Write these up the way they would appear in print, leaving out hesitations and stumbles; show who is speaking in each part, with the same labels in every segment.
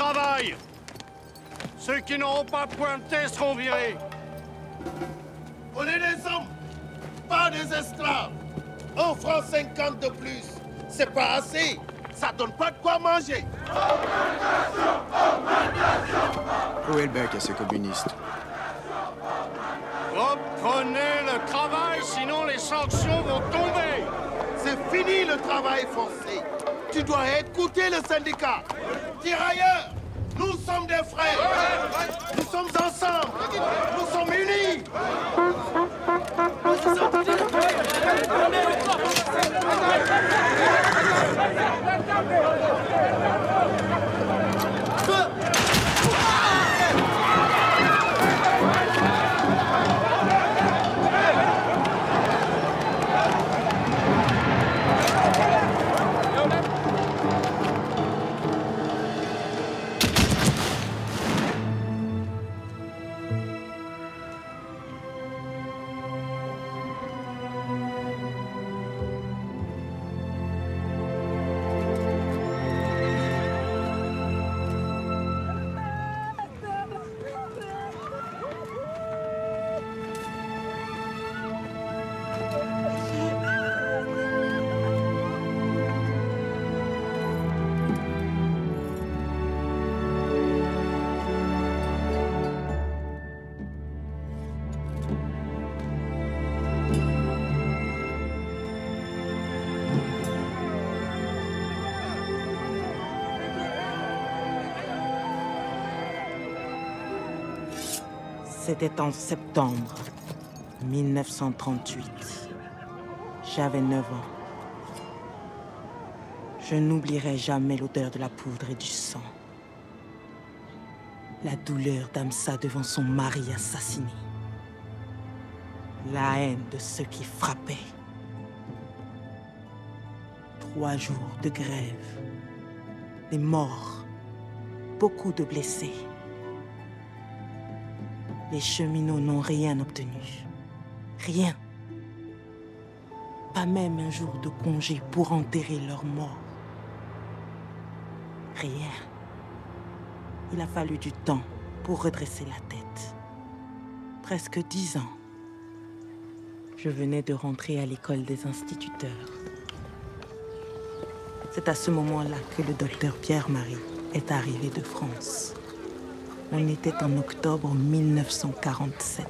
Speaker 1: travail. Ceux qui n'auront pas pointé seront virés.
Speaker 2: On est des hommes, pas des esclaves. 1 franc 50 de plus, c'est pas assez. Ça donne pas de quoi manger.
Speaker 3: Où est le bec à ces communistes?
Speaker 1: Reprenez le travail, sinon les sanctions vont tomber.
Speaker 2: C'est fini le travail forcé. Tu dois écouter le syndicat. Tirailleurs, nous sommes des frères. Nous sommes ensemble. Nous sommes unis.
Speaker 4: C'était en septembre 1938. J'avais 9 ans. Je n'oublierai jamais l'odeur de la poudre et du sang. La douleur d'Amsa devant son mari assassiné. La haine de ceux qui frappaient. 3 jours de grève. Des morts. Beaucoup de blessés. Les cheminots n'ont rien obtenu. Rien. Pas même un jour de congé pour enterrer leurs morts. Rien. Il a fallu du temps pour redresser la tête. Presque 10 ans. Je venais de rentrer à l'école des instituteurs. C'est à ce moment-là que le docteur Pierre-Marie est arrivé de France. On était en octobre 1947.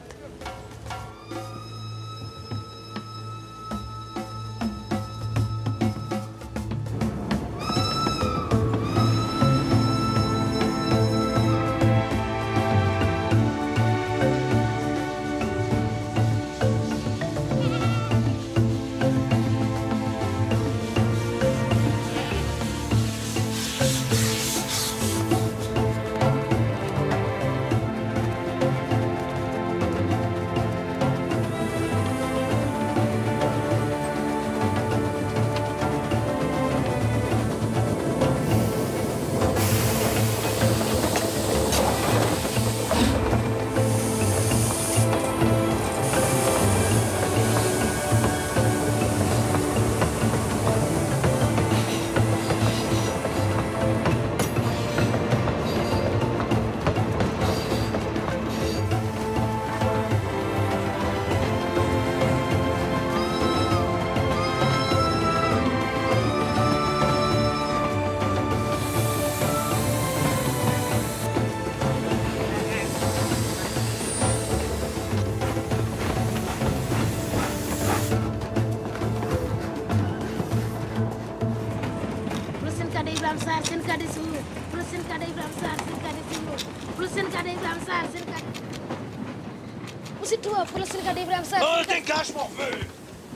Speaker 2: Oh, dégage, mon feu!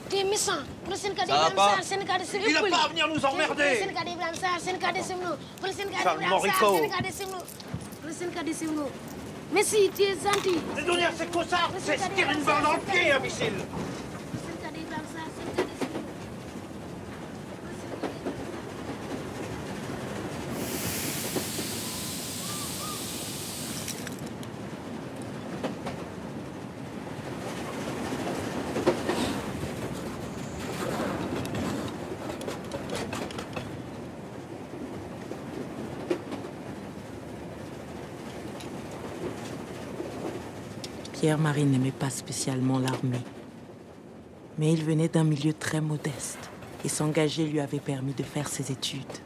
Speaker 5: T'es méchant.
Speaker 2: Ça va pas? Il n'a pas à venir nous emmerder! Charles Morico!
Speaker 5: Mais si, tu es gentil.
Speaker 2: C'est donner à ces cossards, c'est se tirer une balle dans le pied, imbécile!
Speaker 4: Pierre-Marie n'aimait pas spécialement l'armée. Mais il venait d'un milieu très modeste et s'engager lui avait permis de faire ses études.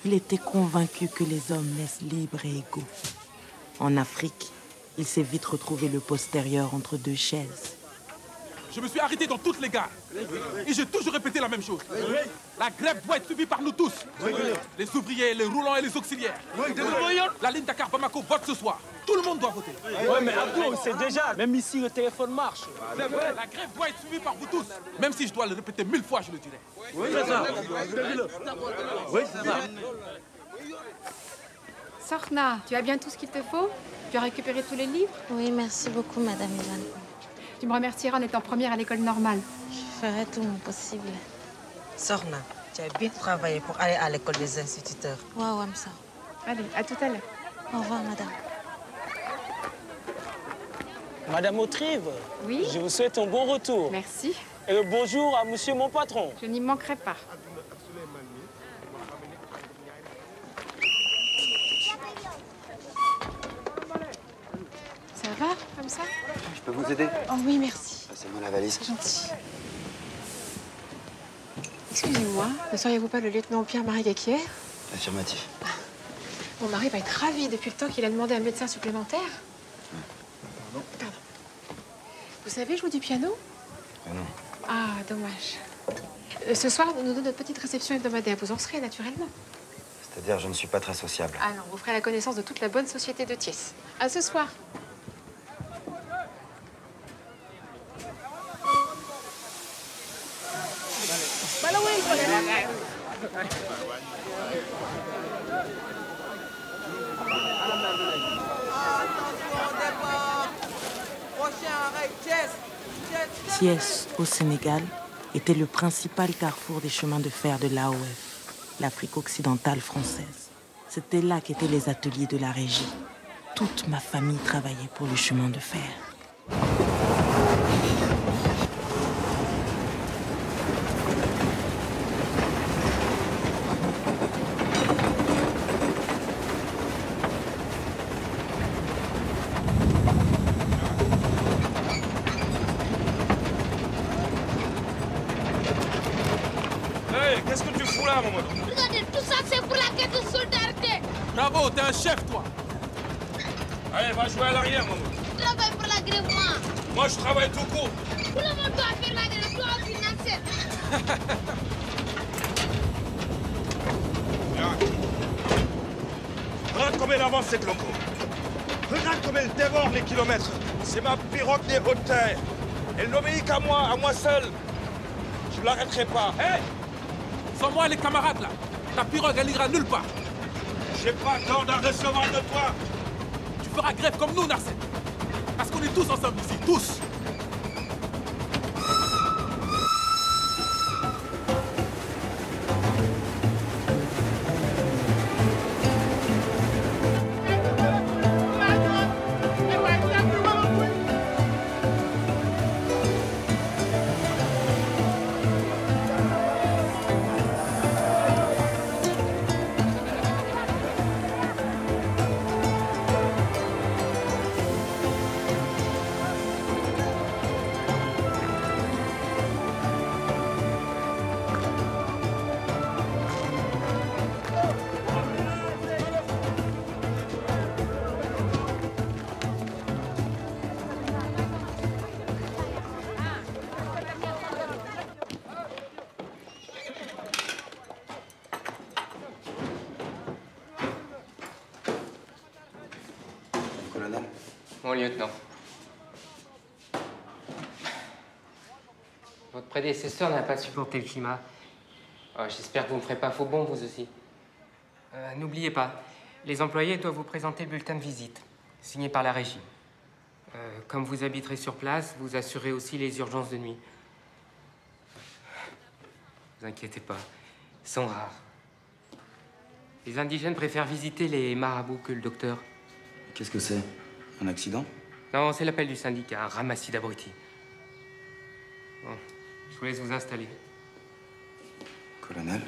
Speaker 4: Il était convaincu que les hommes naissent libres et égaux. En Afrique, il s'est vite retrouvé le postérieur entre deux chaises.
Speaker 6: Je me suis arrêté dans toutes les gares. Et j'ai toujours répété la même chose. La grève doit être suivie par nous tous. Les ouvriers, les roulants et les auxiliaires. La ligne Dakar-Bamako vote ce soir. Tout le monde doit voter.
Speaker 7: Ouais, mais Abdou, c'est déjà. Même ici, le téléphone marche.
Speaker 6: La grève doit être suivie par vous tous. Même si je dois le répéter 1000 fois, je le dirai.
Speaker 7: Oui, c'est ça. Oui, c'est ça.
Speaker 8: Sorna, tu as bien tout ce qu'il te faut? Tu as récupéré tous les livres?
Speaker 5: Oui, merci beaucoup, Madame Ivan.
Speaker 8: Tu me remercieras en étant première à l'école normale.
Speaker 5: Je ferai tout mon possible.
Speaker 9: Sorna, tu as bien travaillé pour aller à l'école des instituteurs.
Speaker 5: Ouais, ça.
Speaker 8: Allez, à tout à l'heure.
Speaker 5: Au revoir, madame.
Speaker 7: Madame Autrive,
Speaker 8: oui?
Speaker 7: Je vous souhaite un bon retour.
Speaker 8: Merci.
Speaker 7: Et le bonjour à monsieur mon patron.
Speaker 8: Je n'y manquerai pas. Ça va, comme ça?
Speaker 3: Je peux vous aider?
Speaker 8: Oh oui, merci.
Speaker 3: Passez-moi la valise.
Speaker 8: C'est gentil. Excusez-moi, ne seriez-vous pas le lieutenant Pierre-Marie Gaquière?
Speaker 3: Affirmatif.
Speaker 8: Mon mari va être ravi depuis le temps qu'il a demandé un médecin supplémentaire. Pardon. Vous savez jouer du piano?
Speaker 3: Ah non.
Speaker 8: Ah, dommage. Ce soir, nous donnons notre petite réception hebdomadaire. Vous en serez naturellement.
Speaker 3: C'est-à-dire, je ne suis pas très sociable.
Speaker 8: Ah non, vous ferez la connaissance de toute la bonne société de Thiès. À ce soir.
Speaker 4: Thiès, au Sénégal, était le principal carrefour des chemins de fer de l'AOF, l'Afrique occidentale française. C'était là qu'étaient les ateliers de la régie. Toute ma famille travaillait pour le chemin de fer.
Speaker 6: Qu'est-ce que tu fous là, Mamadou?
Speaker 5: Regardez, tout ça, c'est pour la quête de solidarité.
Speaker 6: Bravo, t'es un chef, toi.
Speaker 10: Allez, va jouer à l'arrière, Mamadou.
Speaker 5: Je travaille pour l'agrément.
Speaker 10: Moi, je travaille tout court.
Speaker 5: Tout le monde doit faire la grève, toi aussi, Nasser.
Speaker 10: Regarde comme elle avance, cette loco. Regarde comme elle dévore les kilomètres. C'est ma pirogue des hautes terres. Elle n'obéit qu'à moi seul. Je ne l'arrêterai pas.
Speaker 6: Hé! Sans moi, les camarades, là. Ta pirogue, elle ira nulle part.
Speaker 10: J'ai pas tort d'en recevoir de toi.
Speaker 6: Tu feras grève comme nous, Narcet. Parce qu'on est tous ensemble ici, tous.
Speaker 3: Colonel?
Speaker 11: Mon lieutenant. Votre prédécesseur n'a pas supporté le climat. J'espère que vous ne me ferez pas faux bond, vous aussi. N'oubliez pas, les employés doivent vous présenter le bulletin de visite, signé par la régie. Comme vous habiterez sur place, vous assurez aussi les urgences de nuit. Ne vous inquiétez pas, ils sont rares. Les indigènes préfèrent visiter les marabouts que le docteur.
Speaker 3: Qu'est-ce que c'est? Un accident?
Speaker 11: Non, c'est l'appel du syndicat, un ramassis d'abrutis. Bon, je vous laisse vous installer.
Speaker 3: Colonel?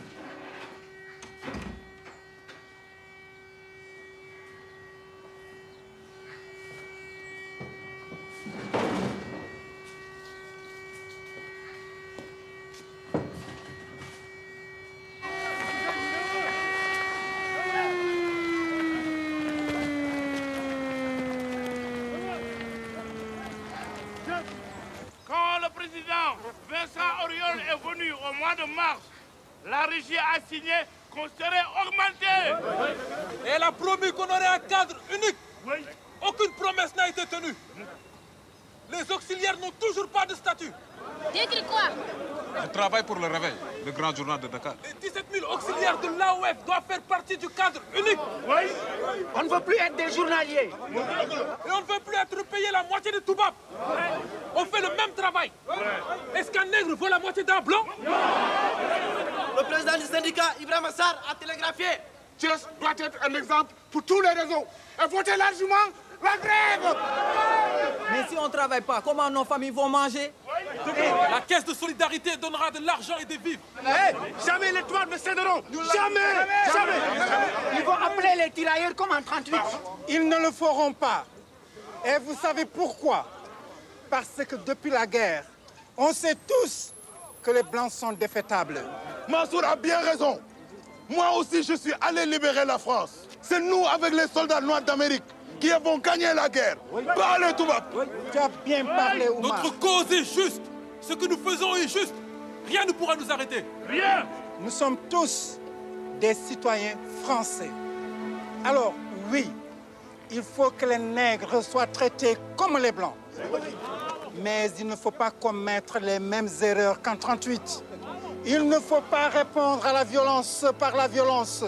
Speaker 12: Quand le président Vincent Auriol est venu au mois de mars, la régie a signé qu'on serait augmenté.
Speaker 6: Et elle a promis qu'on aurait un cadre unique. Aucune promesse n'a été tenue. Les auxiliaires n'ont toujours pas de statut.
Speaker 5: T'écris quoi?
Speaker 6: Je travaille pour le Réveil, le grand journal de Dakar. Les 17 000 auxiliaires de l'AOF doivent faire partie du cadre unique.
Speaker 12: Oui. On ne veut plus être des journaliers.
Speaker 6: Et on ne veut plus être payé la moitié de Toubab. On fait le même travail. Est-ce qu'un nègre vaut la moitié d'un blanc?
Speaker 2: Le président du syndicat, Ibrahim Assar, a télégraphié. Thiès doit être un exemple pour tous les réseaux. Et votez largement la grève.
Speaker 13: Mais si on ne travaille pas, comment nos familles vont manger?
Speaker 6: La caisse de solidarité donnera de l'argent et des vivres.
Speaker 12: Jamais les toits ne céderont. Jamais.
Speaker 14: Ils vont appeler les tirailleurs comme en 38.
Speaker 15: Ils ne le feront pas. Et vous savez pourquoi? Parce que depuis la guerre, on sait tous que les Blancs sont défaitables.
Speaker 2: Mansour a bien raison. Moi aussi, je suis allé libérer la France. C'est nous, avec les soldats noirs d'Amérique, qui avons gagné la guerre. Parlez, Toubab.
Speaker 15: Tu as bien parlé, Oumar.
Speaker 6: Notre cause est juste. Ce que nous faisons est juste. Rien ne pourra nous arrêter.
Speaker 12: Rien.
Speaker 15: Nous sommes tous des citoyens français. Alors, oui, il faut que les nègres soient traités comme les Blancs. Mais il ne faut pas commettre les mêmes erreurs qu'en 1938. Il ne faut pas répondre à la violence par la violence.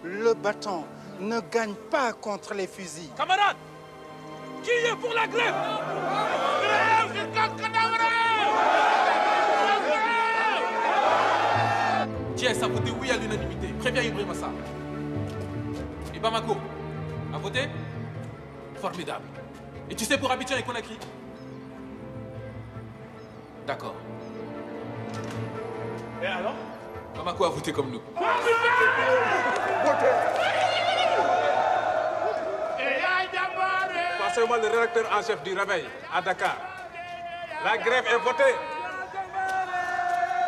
Speaker 15: Le bâton ne gagne pas contre les fusils.
Speaker 6: Camarades, qui est pour la grève? Thiès a voté oui à l'unanimité. Préviens Ibrahim Assar. Et Bamako a voté? Formidable. Et tu sais pour Abidjan et Conakry? D'accord.
Speaker 12: Et alors?
Speaker 6: Bamako a voté comme nous.
Speaker 10: Passez-moi le rédacteur en chef du Réveil à Dakar. La grève est votée.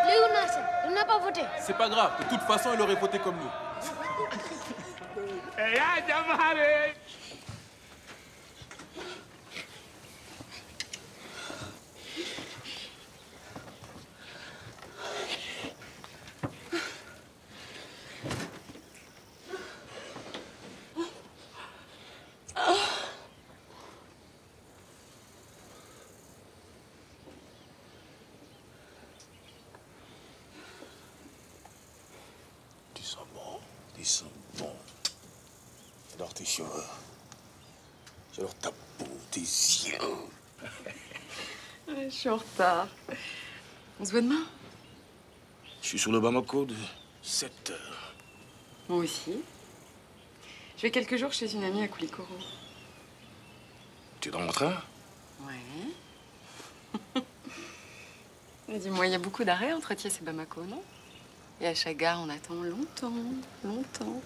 Speaker 5: Léo Nasser, il n'a pas voté.
Speaker 6: C'est pas grave. De toute façon, il aurait voté comme nous.
Speaker 2: Ils sont bons. J'adore tes cheveux. J'adore ta peau, tes yeux.
Speaker 16: Je suis en retard. On se voit demain?
Speaker 2: Je suis sur le Bamako de 7 heures.
Speaker 16: Moi aussi. Je vais quelques jours chez une amie à Koulikoro.
Speaker 2: Tu es dans mon train?
Speaker 16: Ouais. Dis-moi, il y a beaucoup d'arrêts entre Thiès et Bamako, non? Et à chaque gare, on attend longtemps.
Speaker 2: Longtemps.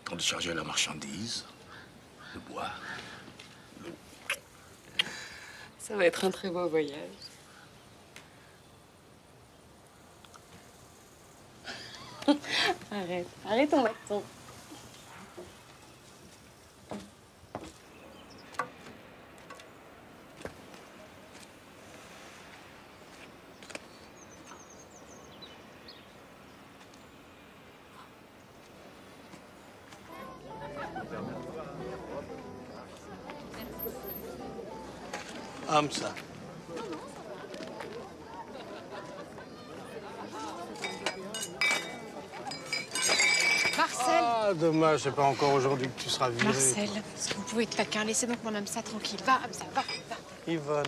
Speaker 2: Temps de charger la marchandise, de boire, l'eau.
Speaker 16: Ça va être un très beau voyage. Arrête ton bâton.
Speaker 2: Hamza.
Speaker 8: Marcel!
Speaker 1: Ah, dommage, c'est pas encore aujourd'hui que tu seras viré.
Speaker 8: Marcel, est-ce que vous pouvez être taquin? Laissez donc mon homme ça tranquille. Va, Hamza, va.
Speaker 1: Yvonne.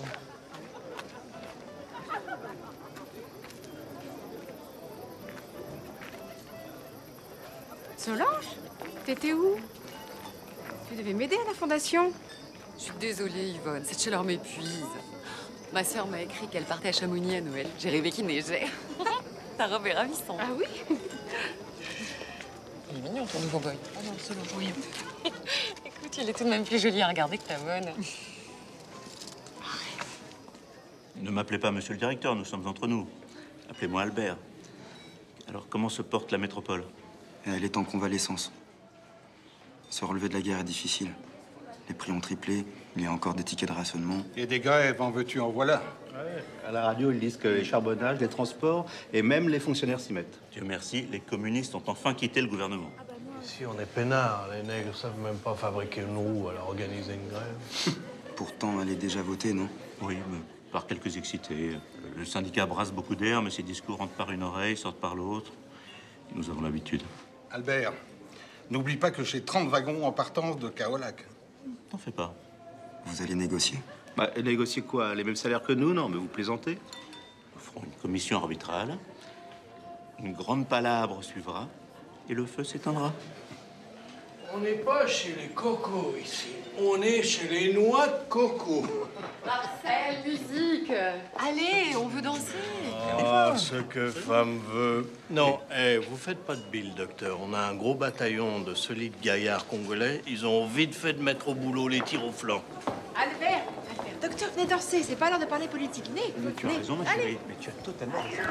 Speaker 8: Solange? T'étais où? Tu devais m'aider à la fondation.
Speaker 16: Je suis désolée, Yvonne. Cette chaleur m'épuise. Ma sœur m'a écrit qu'elle partait à Chamonix à Noël. J'ai rêvé qu'il neigeait. Ta robe est ravissante.
Speaker 8: Ah oui?
Speaker 16: Il est mignon, ton nouveau boy.
Speaker 8: Oh non, Solange, oui.
Speaker 16: Écoute, Elle est tout de même plus jolie à regarder que ta bonne.
Speaker 17: Ne m'appelez pas monsieur le directeur, nous sommes entre nous. Appelez-moi Albert. Alors, comment se porte la métropole?
Speaker 3: Elle est en convalescence. Se relever de la guerre est difficile. Les prix ont triplé, il y a encore des tickets de rationnement.
Speaker 18: Et des grèves, en veux-tu, en voilà.
Speaker 19: Ouais. À la radio, ils disent que les charbonnages, les transports et même les fonctionnaires s'y mettent.
Speaker 17: Dieu merci, les communistes ont enfin quitté le gouvernement.
Speaker 7: Ici, on est peinards. Les nègres savent même pas fabriquer une roue, alors organiser une grève.
Speaker 3: Pourtant, elle est déjà votée, non?
Speaker 17: Oui, mais par quelques excités. Le syndicat brasse beaucoup d'air, mais ses discours rentrent par une oreille, sortent par l'autre. Nous avons l'habitude.
Speaker 18: Albert, n'oublie pas que j'ai 30 wagons en partance de Kaolac.
Speaker 17: T'en fais pas.
Speaker 3: Vous allez négocier?
Speaker 19: Bah, négocier quoi? Les mêmes salaires que nous? Non, mais vous plaisantez.
Speaker 17: Nous ferons une commission arbitrale. Une grande palabre suivra. Et le feu s'éteindra.
Speaker 7: On n'est pas chez les cocos ici. On est chez les noix de coco.
Speaker 16: Marcel, musique. Allez, on veut danser.
Speaker 7: Ah, ce que femme veut. Non, vous faites pas de bile, docteur. On a un gros bataillon de solides gaillards congolais. Ils ont vite fait de mettre au boulot les tirs au flanc.
Speaker 8: Albert, docteur, venez danser. C'est pas l'heure de parler politique. Venez.
Speaker 17: Mais tu as raison, ma chérie. Mais tu as totalement raison.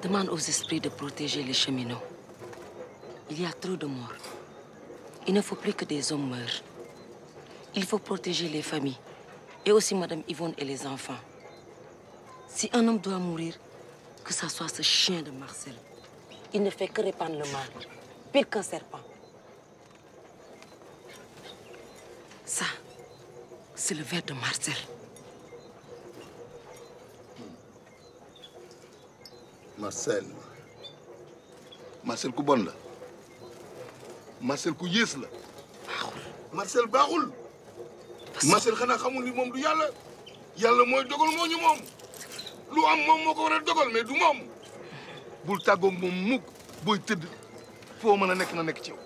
Speaker 20: Demande aux esprits de protéger les cheminots. Il y a trop de morts. Il ne faut plus que des hommes meurent. Il faut protéger les familles. Et aussi Madame Yvonne et les enfants. Si un homme doit mourir, que ça soit ce chien de Marcel. Il ne fait que répandre le mal. Pire qu'un serpent. Ça, c'est le verre de Marcel.
Speaker 2: Marcel ku bon la Marcel ku yées la Marcel baaxul Marcel xanaa xamul ni moom du yàlla yàlla mooy dogal moo ñu moom lu am moom moo ko war a dogal mais du moom bul tàggoog moom mukk booy tëdd foo mën a nekk na nekk ci yow.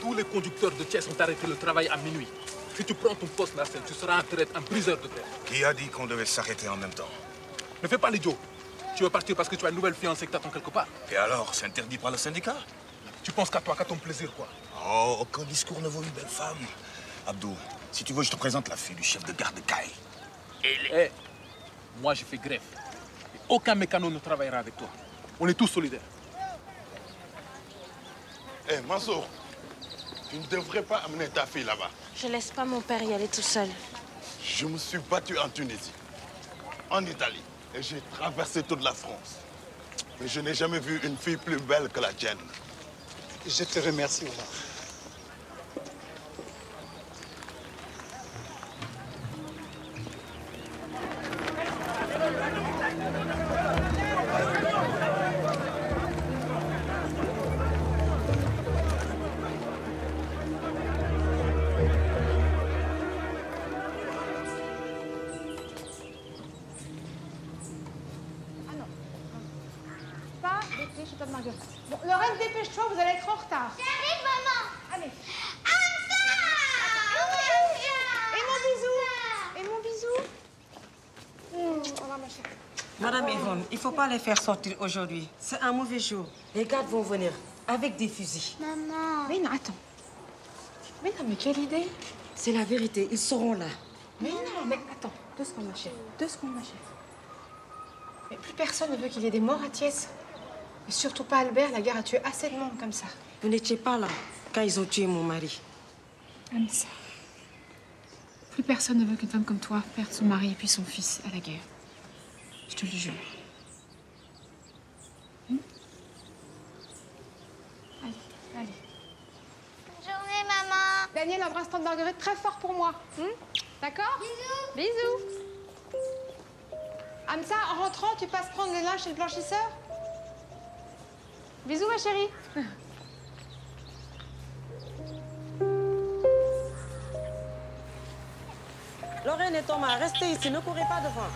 Speaker 6: Tous les conducteurs de Thiès ont arrêté le travail à minuit. Si tu prends ton poste, Marcel, tu seras en traite, un briseur de terre.
Speaker 10: Qui a dit qu'on devait s'arrêter en même temps?
Speaker 6: Ne fais pas l'idiot. Tu veux partir parce que tu as une nouvelle fiancée que t'attends quelque part.
Speaker 10: Et alors, c'est interdit par le syndicat?
Speaker 6: Tu penses qu'à toi, qu'à ton plaisir, quoi.
Speaker 10: Oh, aucun discours ne vaut une belle femme. Abdou, si tu veux, je te présente la fille du chef de gare de Caille.
Speaker 6: Eh, moi, je fais grève. Et aucun mécano ne travaillera avec toi. On est tous solidaires.
Speaker 2: Eh, Mansour, tu ne devrais pas amener ta fille là-bas.
Speaker 5: Je laisse pas mon père y aller tout seul.
Speaker 2: Je me suis battu en Tunisie, en Italie, et j'ai traversé toute la France. Mais je n'ai jamais vu une fille plus belle que la tienne.
Speaker 15: Je te remercie, Omar.
Speaker 8: Chez Marguerite. Bon, Lorraine, dépêche-toi, vous allez être en retard.
Speaker 5: J'arrive, maman.
Speaker 8: Allez.
Speaker 5: Asa!
Speaker 8: Et mon bisou. Et mon bisou. Au revoir, ma chérie.
Speaker 9: Madame Yvonne, il ne faut pas les faire sortir aujourd'hui. C'est un mauvais jour. Les gardes vont venir avec des fusils.
Speaker 5: Maman.
Speaker 8: Mais non, attends. Mais non, mais quelle idée.
Speaker 9: C'est la vérité, ils seront là.
Speaker 8: Mais non, mais attends. 2 secondes, ma chérie. 2 secondes, ma chérie. Mais plus personne ne veut qu'il y ait des morts à Thiès. Et surtout pas Albert, la guerre a tué assez de monde comme ça.
Speaker 9: Vous n'étiez pas là quand ils ont tué mon mari.
Speaker 8: Amsa. Plus personne ne veut qu'une femme comme toi perde son mari et puis son fils à la guerre. Je te le jure. Allez, allez.
Speaker 5: Bonne journée, maman.
Speaker 8: Daniel, embrasse tante Marguerite très fort pour moi. D'accord? Bisous. Bisous. Amsa, en rentrant, tu passes prendre le linge chez le blanchisseur? Bisous, ma chérie.
Speaker 9: Lorraine et Thomas, restez ici, ne courez pas devant.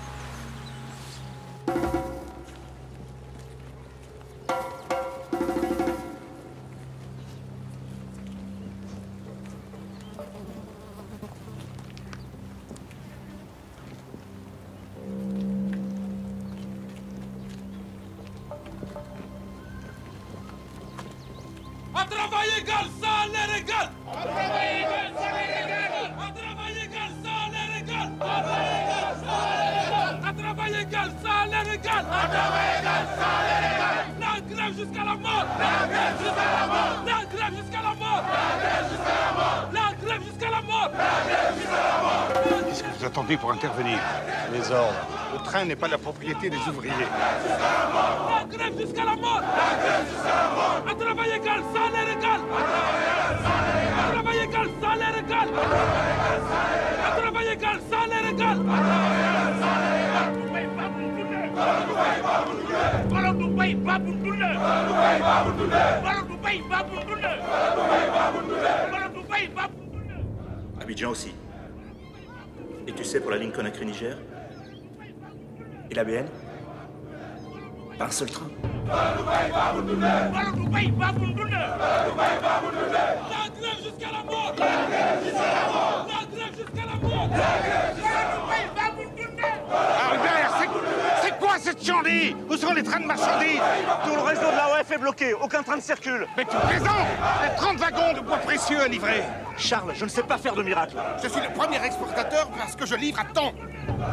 Speaker 6: À travail égal, salaire égal. À travail égal, salaire égal. À travail égal, salaire égal. À travail égal, salaire égal. À travail égal, salaire égal. La grève jusqu'à la mort. La grève jusqu'à la mort. La grève jusqu'à la mort. La grève jusqu'à la mort. La grève jusqu'à la mort. La grève jusqu'à la mort.
Speaker 18: Qu'est-ce que vous attendez pour intervenir? Les ordres. Le train n'est pas la propriété des ouvriers.
Speaker 6: La grève jusqu'à la mort. La grève jusqu'à la mort. À travail égal, salaire égal. À travail égal, salaire égal. À travail égal, salaire égal.
Speaker 17: Abidjan aussi. Et tu sais pour la ligne Conakry-Niger? Et la BN? Pas un seul train.
Speaker 6: La grève jusqu'à la mort. La grève jusqu'à la mort. La grève jusqu'à la mort.
Speaker 10: Albert, c'est quoi cette chandie? Où sont les trains de marchandises?
Speaker 21: Tout le réseau de la OF est bloqué, aucun train ne circule.
Speaker 10: Mais tu plaisantes! Les 30 wagons de bois précieux à livrer.
Speaker 21: Charles, je ne sais pas faire de miracle.
Speaker 10: Je suis le premier exportateur parce que je livre à temps.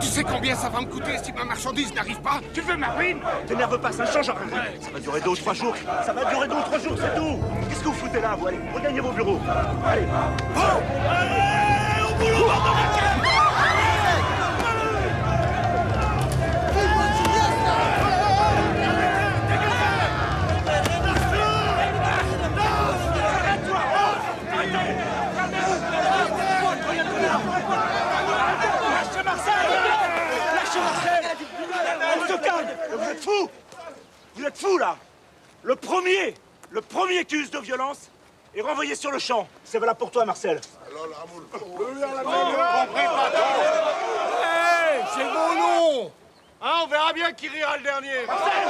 Speaker 10: Tu sais combien ça va me coûter si ma marchandise n'arrive pas? Tu veux ma ruine?
Speaker 21: T'énerve pas, ça ne changera rien. Ça va durer 2 ou 3 jours. Ça va durer 2 ou 3 jours, c'est tout. Qu'est-ce que vous foutez là, vous? Allez, regagnez vos bureaux. Allez.
Speaker 10: Allez, au boulot, bande de vacances!
Speaker 21: Vous êtes fous! Vous êtes fous, là! Le premier qui use de violence est renvoyé sur le champ. C'est valable pour toi, Marcel.
Speaker 10: Hey, c'est mon nom! Hein, on verra bien qui rira le dernier.
Speaker 21: Marcel!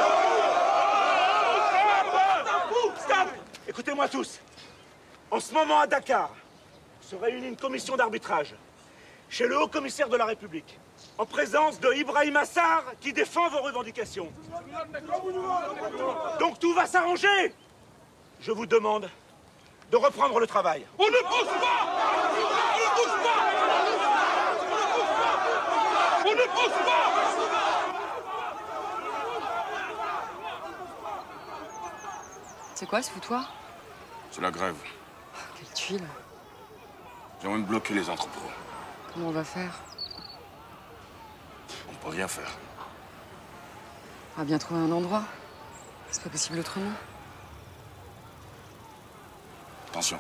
Speaker 21: Stop! Écoutez-moi tous. En ce moment, à Dakar, se réunit une commission d'arbitrage chez le haut-commissaire de la République, en présence de Ibrahim Assar, qui défend vos revendications. Donc tout va s'arranger. Je vous demande de reprendre le travail.
Speaker 6: On ne bouge pas! On ne bouge pas! On ne bouge pas!
Speaker 16: C'est quoi ce foutoir?
Speaker 2: C'est la grève.
Speaker 16: Quelle tuile.
Speaker 2: J'ai envie de bloquer les entrepôts.
Speaker 16: Comment on va faire?
Speaker 2: On peut rien faire.
Speaker 16: On va bien trouver un endroit. C'est pas possible autrement.
Speaker 2: Attention.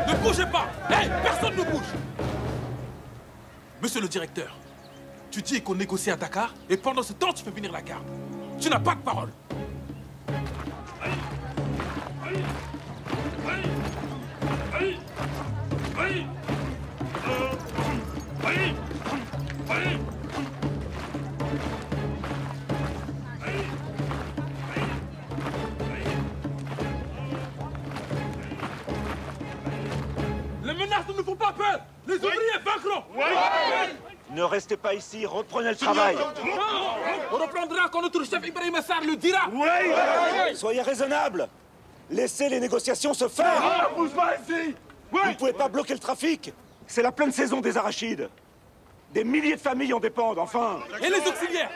Speaker 6: Ne bougez pas! Hey, personne ne bouge! Monsieur le directeur, tu dis qu'on négocie à Dakar et pendant ce temps, tu fais venir la garde. Tu n'as pas de parole. ouvriers vaincront.
Speaker 21: Ne restez pas ici, reprenez le travail.
Speaker 6: On reprendra quand notre chef Ibrahim Assar le dira.
Speaker 21: Soyez raisonnables. Laissez les négociations se faire.
Speaker 10: Bouge pas ici.
Speaker 21: Vous ne pouvez pas bloquer le trafic. C'est la pleine saison des arachides. Des milliers de familles en dépendent, enfin.
Speaker 6: Et les auxiliaires?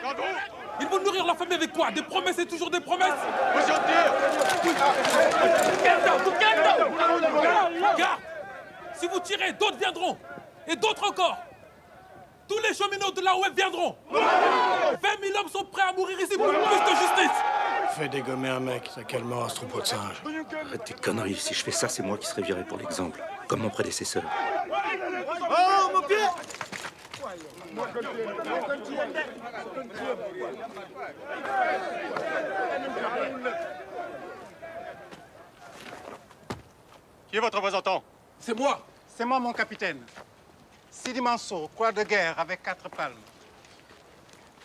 Speaker 6: Ils vont nourrir leur famille avec quoi? Des promesses et toujours des promesses? Garde! Si vous tirez, d'autres viendront. Et d'autres encore. Tous les cheminots de l'AOF viendront. 20 000 hommes sont prêts à mourir ici pour plus de justice.
Speaker 7: Fais dégommer un mec, ça calmera ce troupeau de singes.
Speaker 3: Arrête tes conneries. Si je fais ça, c'est moi qui serai viré pour l'exemple. Comme mon prédécesseur.
Speaker 10: Oh, mon pied!
Speaker 1: Qui est votre représentant?
Speaker 6: C'est moi.
Speaker 15: C'est moi, mon capitaine. Sidi Mansour, croix de guerre avec 4 palmes.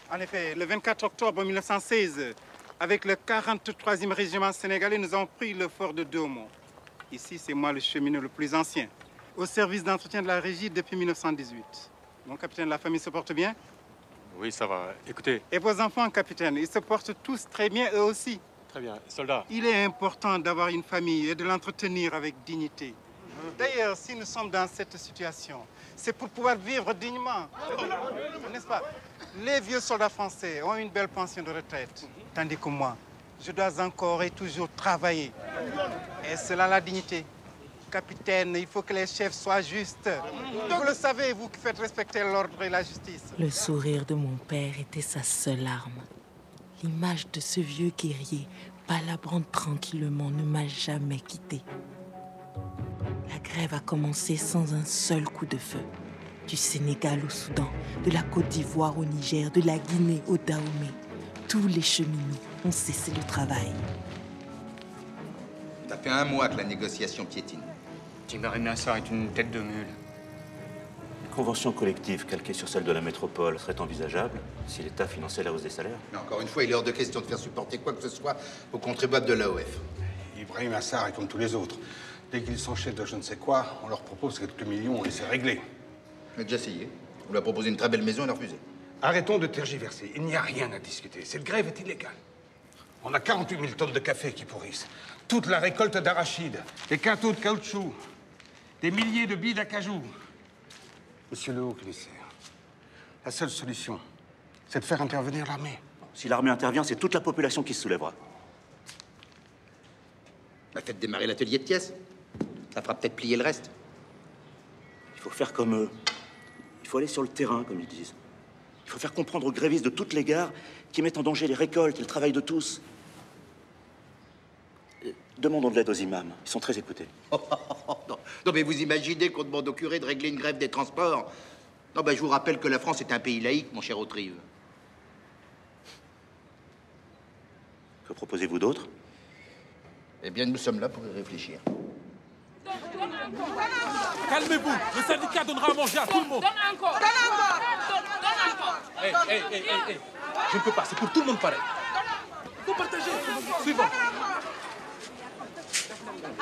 Speaker 15: En effet, le 24 octobre 1916, avec le 43e régiment sénégalais, nous avons pris le fort de Domo. Ici, c'est moi le cheminot le plus ancien, au service d'entretien de la régie depuis 1918. Mon capitaine, la famille se porte bien?
Speaker 1: Oui, ça va. Écoutez.
Speaker 15: Et vos enfants, capitaine, ils se portent tous très bien, eux aussi.
Speaker 1: Très bien. Soldats.
Speaker 15: Il est important d'avoir une famille et de l'entretenir avec dignité. D'ailleurs, si nous sommes dans cette situation, c'est pour pouvoir vivre dignement. N'est-ce pas? Les vieux soldats français ont une belle pension de retraite, tandis que moi, je dois encore et toujours travailler. Et c'est là la dignité. Capitaine, il faut que les chefs soient justes. Vous le savez, vous qui faites respecter l'ordre et la justice.
Speaker 20: Le sourire de mon père était sa seule arme. L'image de ce vieux guerrier, palabrant tranquillement, ne m'a jamais quitté. La grève a commencé sans un seul coup de feu. Du Sénégal au Soudan, de la Côte d'Ivoire au Niger, de la Guinée au Dahomey. Tous les cheminots ont cessé le travail.
Speaker 4: Ça fait 1 mois que la négociation piétine.
Speaker 11: Ibrahim Assar est une tête de mule.
Speaker 17: Une convention collective calquée sur celle de la métropole serait envisageable si l'État finançait la hausse des salaires.
Speaker 4: Mais encore une fois, il est hors de question de faire supporter quoi que ce soit aux contribuables de l'AOF.
Speaker 18: Ibrahim Assar est comme tous les autres. Dès qu'ils sont chefs de je ne sais quoi, on leur propose quelques millions et c'est réglé.
Speaker 4: On a déjà essayé. On lui a proposé une très belle maison, elle a refusé.
Speaker 18: Arrêtons de tergiverser. Il n'y a rien à discuter. Cette grève est illégale. On a 48 000 tonnes de café qui pourrissent. Toute la récolte d'arachides, des quintaux de caoutchouc, des milliers de billes d'acajou. Monsieur le Haut-Commissaire, la seule solution, c'est de faire intervenir l'armée.
Speaker 17: Si l'armée intervient, c'est toute la population qui se soulèvera.
Speaker 4: Bah, faites démarrer l'atelier de pièces. Ça fera peut-être plier le reste.
Speaker 17: Il faut faire comme eux. Il faut aller sur le terrain, comme ils disent. Il faut faire comprendre aux grévistes de toutes les gares qui mettent en danger les récoltes et le travail de tous. Demandons de l'aide aux imams. Ils sont très écoutés.
Speaker 4: Non, mais vous imaginez qu'on demande au curé de régler une grève des transports? Non, ben, je vous rappelle que la France est un pays laïque, mon cher Autrive.
Speaker 17: Que proposez-vous d'autre?
Speaker 4: Eh bien, nous sommes là pour y réfléchir.
Speaker 6: Calmez-vous. Le syndicat donnera à manger à tout le monde.
Speaker 22: Donne encore.
Speaker 6: Hé. Je ne peux pas. C'est pour tout le monde pareil. Vous partagez. Suivant.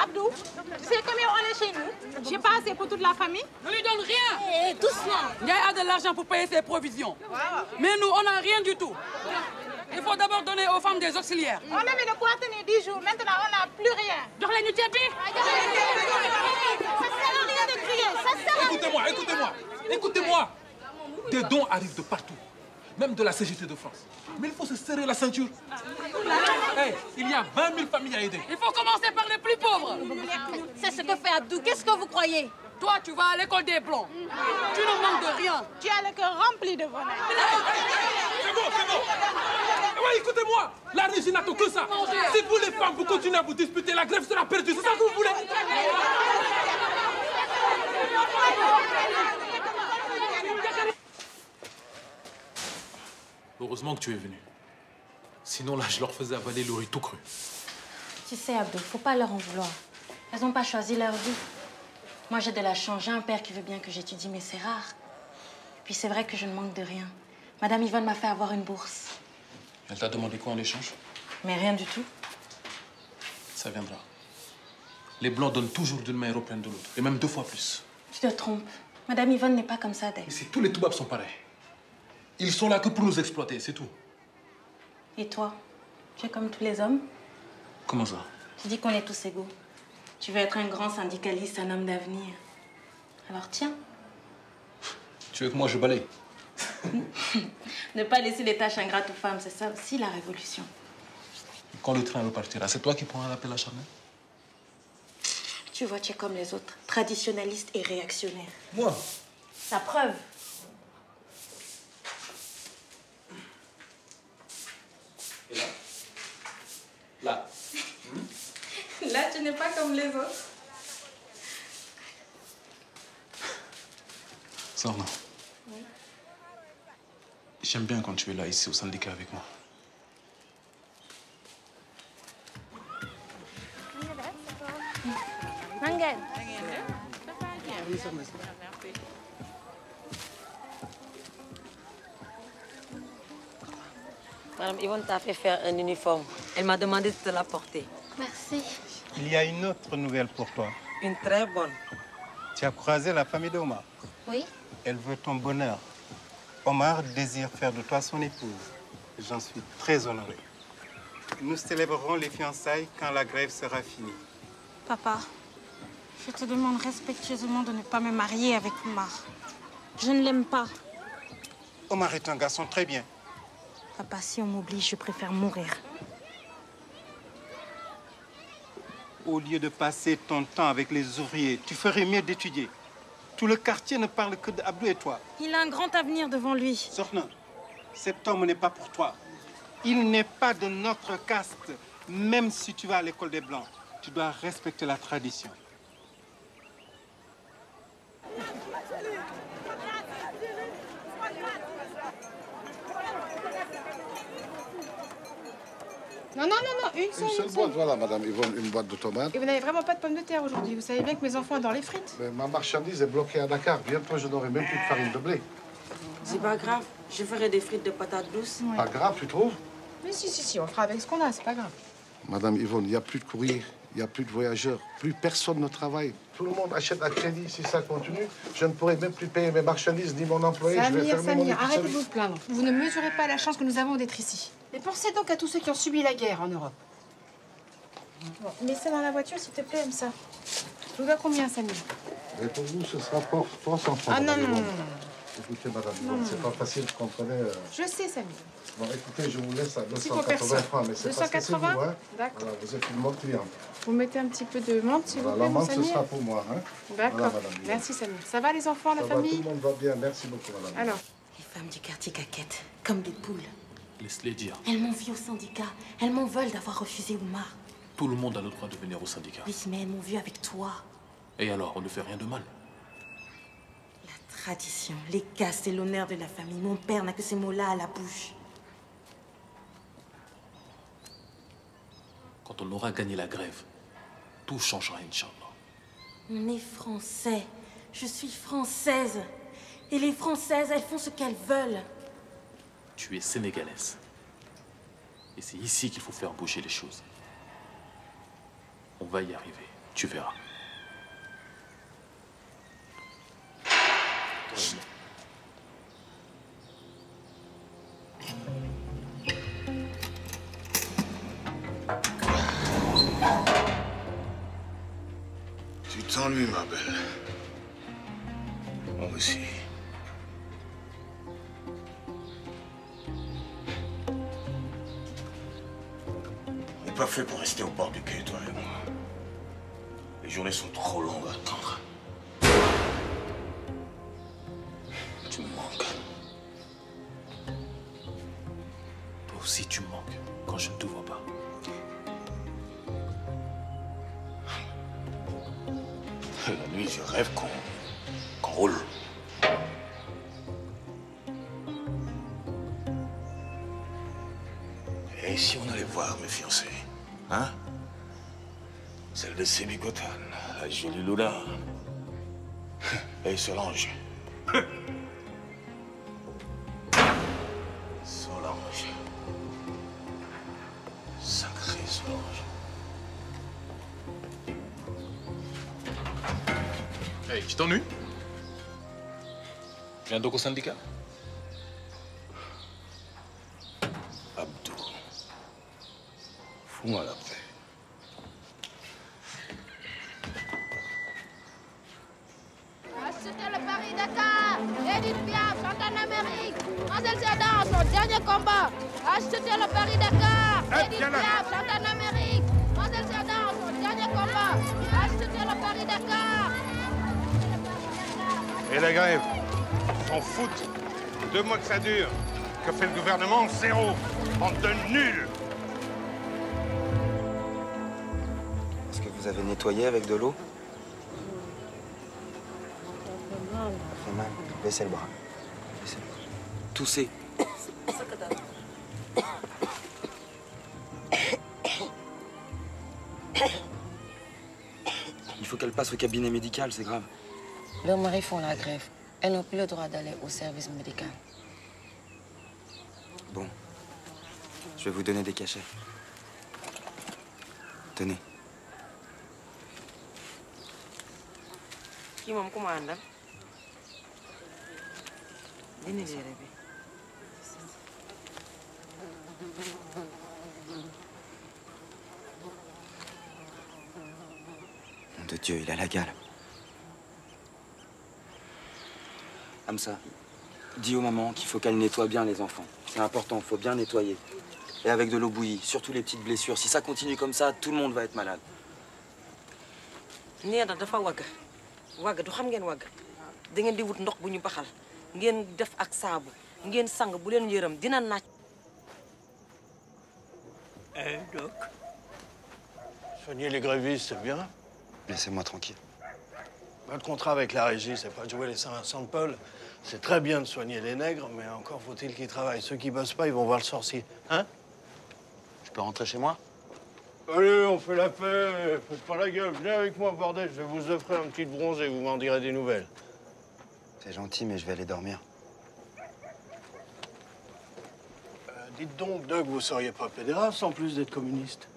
Speaker 22: Abdou, tu sais combien on est chez nous? J'ai pas assez pour toute la famille. Ne lui donne rien. Doucement.
Speaker 23: Ndiaye a de l'argent pour payer ses provisions. Mais nous, on n'a rien du tout. Il faut d'abord donner aux femmes des auxiliaires.
Speaker 22: On avait de quoi tenir 10 jours. Maintenant, on n'a plus rien.
Speaker 23: Donc les nutépi.
Speaker 22: Ça sert à rien de crier. Ça sert à rien.
Speaker 6: Écoutez-moi. Des dons arrivent de partout. Même de la CGT de France. Mais il faut se serrer la ceinture. Hey, il y a 20 000 familles à aider.
Speaker 23: Il faut commencer par les plus pauvres.
Speaker 22: C'est ce que fait Abdou. Qu'est-ce que vous croyez?
Speaker 23: Toi, tu vas à l'école des Blancs. Tu ne manques de rien.
Speaker 22: Tu as le cœur rempli de bonheur.
Speaker 6: C'est bon. Ouais, écoutez-moi. La régie n'attend que ça. Si vous, les femmes, vous continuez à vous disputer, la grève sera perdue. C'est ça que vous voulez? Heureusement que tu es venu. Sinon, là, je leur faisais avaler le riz tout cru.
Speaker 24: Tu sais, Abdou, faut pas leur en vouloir. Elles n'ont pas choisi leur vie. Moi, j'ai de la chance. J'ai un père qui veut bien que j'étudie, mais c'est rare. Puis c'est vrai que je ne manque de rien. Madame Yvonne m'a fait avoir une bourse.
Speaker 6: Elle t'a demandé quoi en échange?
Speaker 24: Mais rien du tout.
Speaker 6: Ça viendra. Les Blancs donnent toujours d'une main européenne de l'autre. Et même 2 fois plus.
Speaker 24: Tu te trompes. Madame Yvonne n'est pas comme ça, Dave.
Speaker 6: Ici, tous les toubabs sont pareils. Ils sont là que pour nous exploiter, c'est tout.
Speaker 24: Et toi? Tu es comme tous les hommes?
Speaker 6: Comment ça?
Speaker 24: Tu dis qu'on est tous égaux. Tu veux être un grand syndicaliste, un homme d'avenir. Alors tiens.
Speaker 6: Tu veux que moi je balaye?
Speaker 24: Ne pas laisser les tâches ingrates aux femmes, c'est ça aussi la révolution.
Speaker 6: Quand le train repartira, c'est toi qui prendras l'appel à Charnay?
Speaker 24: Tu vois, tu es comme les autres, traditionnaliste et réactionnaire.
Speaker 6: Moi?
Speaker 24: La preuve.
Speaker 6: Et là? Là.
Speaker 24: Là, tu n'es pas comme les autres.
Speaker 6: Sorna. Oui. J'aime bien quand tu es là, ici, au syndicat avec moi.
Speaker 20: Madame Yvonne t'a fait faire un uniforme. Elle m'a demandé de te l'apporter.
Speaker 5: Merci.
Speaker 15: Il y a une autre nouvelle pour toi.
Speaker 20: Une très bonne.
Speaker 15: Tu as croisé la famille d'Omar.
Speaker 5: Oui.
Speaker 15: Elle veut ton bonheur. Omar désire faire de toi son épouse. J'en suis très honoré. Nous célébrerons les fiançailles quand la grève sera finie.
Speaker 22: Papa, je te demande respectueusement de ne pas me marier avec Omar. Je ne l'aime pas.
Speaker 15: Omar est un garçon très bien.
Speaker 22: Papa, si on m'oblige, je préfère mourir.
Speaker 15: Au lieu de passer ton temps avec les ouvriers, tu ferais mieux d'étudier. Tout le quartier ne parle que d'Abdou et toi.
Speaker 22: Il a un grand avenir devant lui.
Speaker 15: Sorna, cet homme n'est pas pour toi. Il n'est pas de notre caste. Même si tu vas à l'école des Blancs, tu dois respecter la tradition.
Speaker 8: Non, une seule
Speaker 12: boîte, voilà, madame Yvonne, une boîte de tomates.
Speaker 8: Et vous n'avez vraiment pas de pommes de terre aujourd'hui. Vous savez bien que mes enfants adorent les frites.
Speaker 12: Mais ma marchandise est bloquée à Dakar. Bientôt, je n'aurai même plus de farine de blé.
Speaker 20: C'est pas grave. Je ferai des frites de patates douces.
Speaker 12: Pas grave, tu trouves?
Speaker 8: Mais si, on fera avec ce qu'on a, c'est pas grave.
Speaker 12: Madame Yvonne, il n'y a plus de courrier, il n'y a plus de voyageurs, plus personne ne travaille. Tout le monde achète à crédit. Si ça continue, je ne pourrai même plus payer mes marchandises ni mon employé. Je vais fermer mon épicerie.
Speaker 8: Arrêtez de vous plaindre. Vous ne mesurez pas la chance que nous avons d'être ici. Mais pensez donc à tous ceux qui ont subi la guerre en Europe. Bon, mets ça dans la voiture, s'il te plaît, comme ça. Je vous dois combien, Samir?
Speaker 12: Et pour vous, ce sera pour 300 francs.
Speaker 8: Ah non.
Speaker 12: Écoutez, madame Yvonne, c'est pas facile, vous comprenez.
Speaker 8: Je sais, Samir.
Speaker 12: Bon, écoutez, je vous laisse à
Speaker 8: Si pour
Speaker 12: 280 francs, mais c'est
Speaker 8: 280
Speaker 12: parce que c'est vous, hein.
Speaker 8: D'accord.
Speaker 12: Voilà, vous êtes une bonne cliente.
Speaker 8: Vous mettez un petit peu de menthe, s'il vous
Speaker 12: Voilà,
Speaker 8: plaît,
Speaker 12: la
Speaker 8: mon
Speaker 12: menthe, ce
Speaker 8: Samir.
Speaker 12: sera pour moi, hein.
Speaker 8: D'accord.
Speaker 12: Voilà, madame Yvonne.
Speaker 8: Merci, Samir. Ça va, les enfants, la
Speaker 12: Ça va,
Speaker 8: famille?
Speaker 12: tout le monde va bien. Merci beaucoup, madame.
Speaker 8: Alors?
Speaker 24: Les femmes du quartier caquettent, comme des poules.
Speaker 6: Laisse-les dire.
Speaker 24: Elles m'ont vu au syndicat. Elles m'en veulent d'avoir refusé Omar.
Speaker 6: Tout le monde a le droit de venir au syndicat.
Speaker 24: Oui, mais elles m'ont vu avec toi.
Speaker 6: Et alors, on ne fait rien de mal.
Speaker 24: La tradition, les castes et l'honneur de la famille. Mon père n'a que ces mots-là à la bouche.
Speaker 6: Quand on aura gagné la grève, tout changera, Inch'Allah.
Speaker 24: On est français. Je suis française. Et les Françaises, elles font ce qu'elles veulent.
Speaker 6: Tu es sénégalaise. Et c'est ici qu'il faut faire bouger les choses. On va y arriver, tu verras.
Speaker 2: Tu t'ennuies, ma belle. Moi aussi. On n'est pas fait pour rester au bord du quai, toi et moi. Les journées sont trop longues à attendre. Tu me manques.
Speaker 6: Toi aussi, tu me manques quand je ne te vois pas.
Speaker 2: La nuit, je rêve qu'on roule. Et si on allait voir mes fiancées, hein? Celle de Sébigotan, la jolie Lula. Et Solange. Solange. Sacrée Solange.
Speaker 6: Hey, tu t'ennuies?
Speaker 18: viens donc au syndicat. Abdou, fous-moi la paix.
Speaker 5: C'était le Paris-Dakar. Edith Piaf, chante en Amérique. Marcel Cerdan, son dernier combat. C'était le Paris-Dakar. Edith Piaf, chante en Amérique. Marcel Cerdan, son dernier combat. C'était le Paris-Dakar.
Speaker 10: Et la grève? S'en foutent. 2 mois que ça dure. Que fait le gouvernement? 0. Bande de nuls.
Speaker 3: Est-ce que vous avez nettoyé avec de l'eau? Ça fait mal. Baissez le bras. Baissez le bras. Toussez. Il faut qu'elle passe au cabinet médical, c'est grave.
Speaker 20: Leurs maris font la grève. Elles n'ont plus le droit d'aller au service médical.
Speaker 3: Bon. Je vais vous donner des cachets. Tenez.
Speaker 20: Qui m'a commandé? Dîner les rêves.
Speaker 3: Nom de Dieu, il a la gale. Hamza, dis aux mamans qu'il faut qu'elles nettoient bien les enfants. C'est important, il faut bien nettoyer. Et avec de l'eau bouillie, surtout les petites blessures. Si ça continue comme ça, tout le monde va être malade.
Speaker 20: nee na dafa wagg wagg du xam ngeen wagg da ngeen di wut ndox bu ñu baxal ngeen def ak saabu ngeen sang bu leen yërëm dina naaj.
Speaker 7: Doc, soigner les grévistes, c'est bien.
Speaker 3: Laissez-moi tranquille.
Speaker 7: Votre contrat avec la régie, c'est pas de jouer les Saint-Vincent-de-Paul. C'est très bien de soigner les nègres, mais encore faut-il qu'ils travaillent. Ceux qui bossent pas, ils vont voir le sorcier. Hein?
Speaker 3: Je peux rentrer chez moi?
Speaker 7: Allez, on fait la paix. Faites pas la gueule. Venez avec moi, bordel. Je vais vous offrir un petit bronze et vous m'en direz des nouvelles.
Speaker 3: C'est gentil, mais je vais aller dormir.
Speaker 7: Dites donc, Doug, vous seriez pas pédéraste en plus d'être communiste?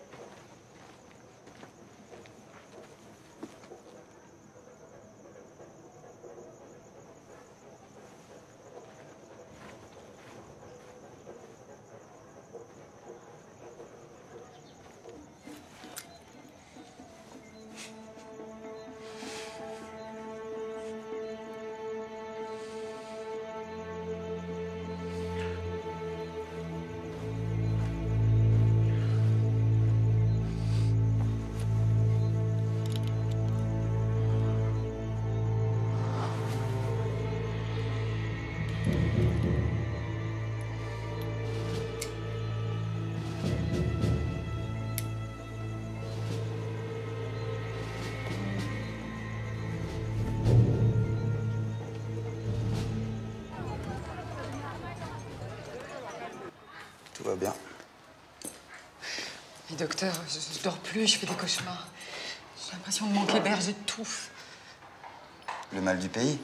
Speaker 3: Tout va bien.
Speaker 16: Mais docteur, je dors plus, je fais des cauchemars. J'ai l'impression de manquer d'air, j'étouffe.
Speaker 3: Le mal du pays?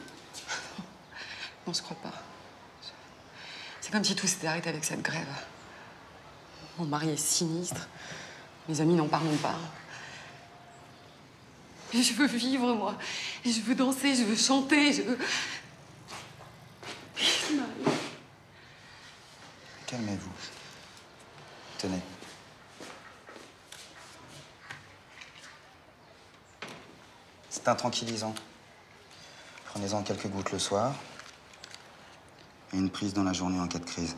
Speaker 16: Non, je crois pas. C'est comme si tout s'était arrêté avec cette grève. Mon mari est sinistre. Mes amis n'en parlent pas. Mais je veux vivre, moi. Et je veux danser, je veux chanter, je veux...
Speaker 3: Calmez-vous. Tenez. C'est un tranquillisant. Prenez-en quelques gouttes le soir. Et une prise dans la journée en cas de crise.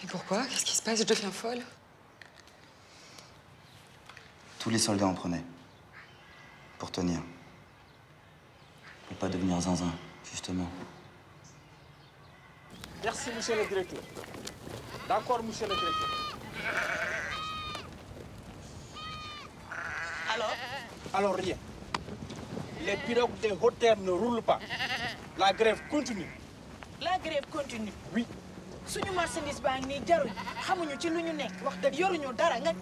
Speaker 16: Et pourquoi? Qu'est-ce qui se passe? Je deviens folle?
Speaker 3: Tous les soldats en prenaient. Pour tenir. Pour pas devenir zinzin, justement.
Speaker 15: Merci, monsieur le directeur. D'accord, monsieur le directeur. Alors rien. Les pirogues des hôtels ne roulent pas. La grève continue.
Speaker 9: La grève continue.
Speaker 15: Oui.
Speaker 9: Suñu marchandise baa ngi nii jaruñ xamuñu ci lu ñu nekk wax dëgg yoruñu dara nga.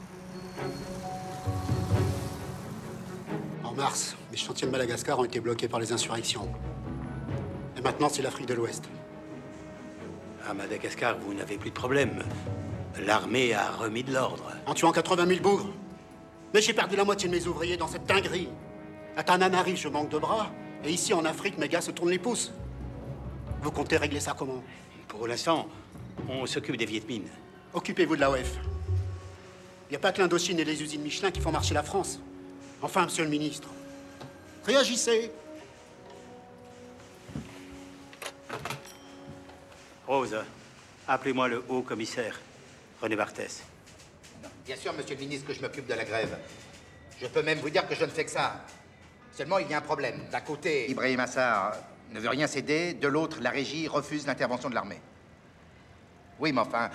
Speaker 13: En mars, les chantiers de Madagascar ont été bloqués par les insurrections. Et maintenant, c'est l'Afrique de l'Ouest.
Speaker 14: À Madagascar, vous n'avez plus de problème. L'armée a remis de l'ordre.
Speaker 13: En tuant 80 000 bougres. Mais j'ai perdu la moitié de mes ouvriers dans cette dinguerie. À Tananarive, je manque de bras. Et ici, en Afrique, mes gars se tournent les pouces. Vous comptez régler ça comment?
Speaker 14: Pour l'instant, on s'occupe des Viet Minh.
Speaker 13: Occupez-vous de l'AOF. Il n'y a pas que l'Indochine et les usines Michelin qui font marcher la France. Enfin, monsieur le ministre, réagissez.
Speaker 14: Rose, appelez-moi le haut commissaire, René Barthès.
Speaker 4: Bien sûr, monsieur le ministre, que je m'occupe de la grève. Je peux même vous dire que je ne fais que ça. Seulement, il y a un problème. D'un côté, Ibrahim Assar ne veut rien céder. De l'autre, la régie refuse l'intervention de l'armée. Oui, mais enfin...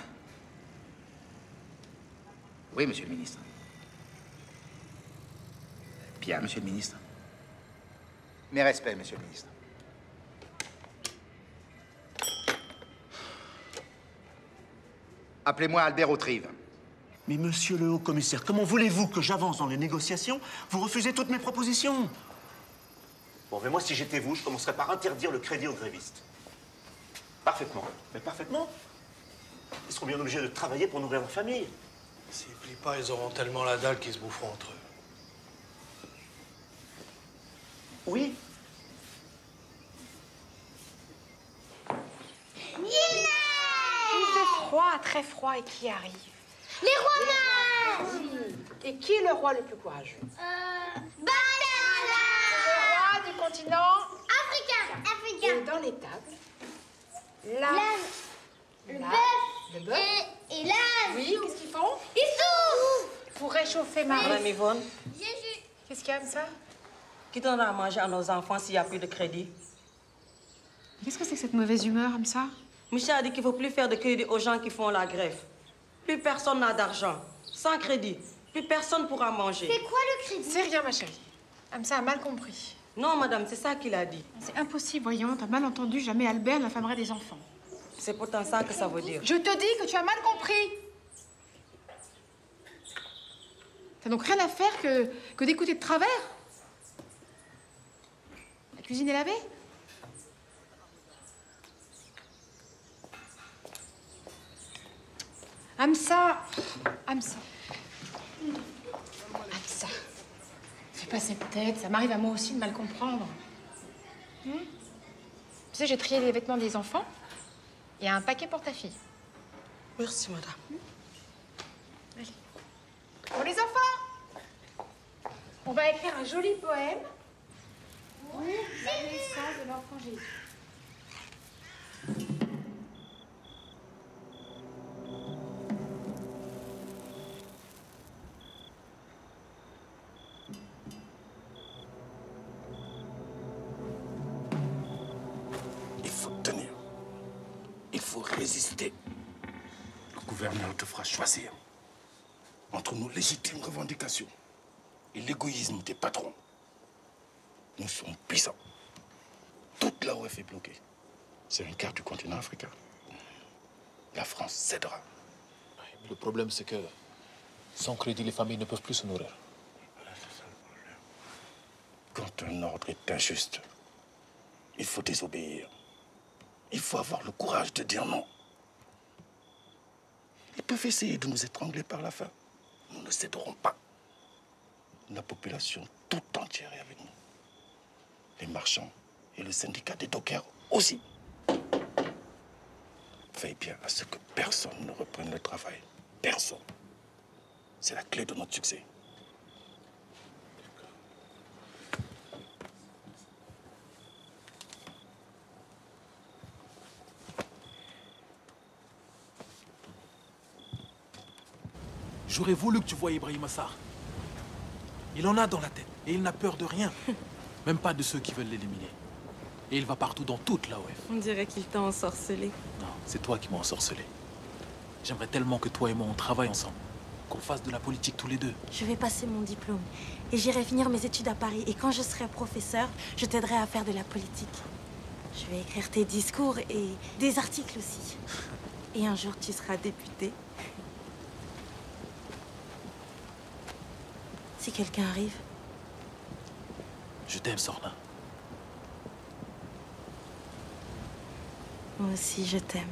Speaker 4: Oui, monsieur le ministre. Bien, monsieur le ministre. Mes respects, monsieur le ministre. Appelez-moi Albert Autrive.
Speaker 17: Mais monsieur le haut-commissaire, comment voulez-vous que j'avance dans les négociations? Vous refusez toutes mes propositions. Bon, mais moi, si j'étais vous, je commencerais par interdire le crédit aux grévistes. Parfaitement. Mais parfaitement. Ils seront bien obligés de travailler pour nourrir leur famille.
Speaker 7: S'ils plient pas, ils auront tellement la dalle qu'ils se boufferont entre eux.
Speaker 17: Oui.
Speaker 8: Il fait froid, très froid, et qui arrive?
Speaker 22: Les rois mages.
Speaker 8: Et qui est le roi le plus courageux?
Speaker 22: Batala.
Speaker 8: Le roi du continent
Speaker 22: Africain.
Speaker 8: Et dans les tables,
Speaker 22: Le bœuf et l'âne.
Speaker 8: Oui, qu'est-ce qu'ils font?
Speaker 22: Ils souffrent.
Speaker 8: Pour réchauffer Marie.
Speaker 16: Madame Yvonne,
Speaker 8: Qu'est-ce qu'il y a, ça?
Speaker 16: qui donnera à manger à nos enfants s'il n'y a plus de crédit?
Speaker 8: Qu'est-ce que c'est que cette mauvaise humeur, comme ça?
Speaker 16: Michel a dit qu'il ne faut plus faire de crédit aux gens qui font la grève. Plus personne n'a d'argent. Sans crédit, plus personne pourra manger.
Speaker 22: C'est quoi le crédit?
Speaker 8: C'est rien, ma chérie. Amsa a mal compris.
Speaker 16: Non, madame, c'est ça qu'il a dit.
Speaker 8: C'est impossible, voyons. T'as mal entendu. Jamais Albert n'affamerait des enfants.
Speaker 16: C'est pourtant ça que ça veut dire.
Speaker 8: Je te dis que tu as mal compris. T'as donc rien à faire que d'écouter de travers. La cuisine est lavée? Amsa. Fais pas cette tête. Ça m'arrive à moi aussi de mal comprendre. Tu sais, j'ai trié les vêtements des enfants. Il y a un paquet pour ta fille.
Speaker 16: Merci, madame.
Speaker 8: Allez. Pour les enfants, on va écrire un joli poème. La naissance de l'enfant Jésus.
Speaker 2: Il faut tenir. Il faut résister. Le gouverneur te fera choisir entre nos légitimes revendications et l'égoïsme des patrons. Nous sommes puissants. Toute l'AOF est bloquée. C'est un quart du continent africain. La France cédera.
Speaker 6: Le problème, c'est que sans crédit, les familles ne peuvent plus se nourrir.
Speaker 2: Quand un ordre est injuste, il faut désobéir. Il faut avoir le courage de dire non. Ils peuvent essayer de nous étrangler par la faim. Nous ne céderons pas. La population tout entière est avec nous. Les marchands et le syndicat des dockers aussi. Veille bien à ce que personne ne reprenne le travail. Personne. C'est la clé de notre succès.
Speaker 6: J'aurais voulu que tu voies Ibrahim Assar. Il en a dans la tête et il n'a peur de rien. Même pas de ceux qui veulent l'éliminer. Et il va partout dans toute l'AOF.
Speaker 16: On dirait qu'il t'a ensorcelé.
Speaker 6: Non, c'est toi qui m'as ensorcelé. J'aimerais tellement que toi et moi on travaille ensemble. Qu'on fasse de la politique tous les deux.
Speaker 24: Je vais passer mon diplôme et j'irai finir mes études à Paris. Et quand je serai professeur, je t'aiderai à faire de la politique. Je vais écrire tes discours et des articles aussi. Et un jour, tu seras député. Si quelqu'un arrive.
Speaker 6: Je t'aime, Sorna.
Speaker 24: Moi aussi, je t'aime.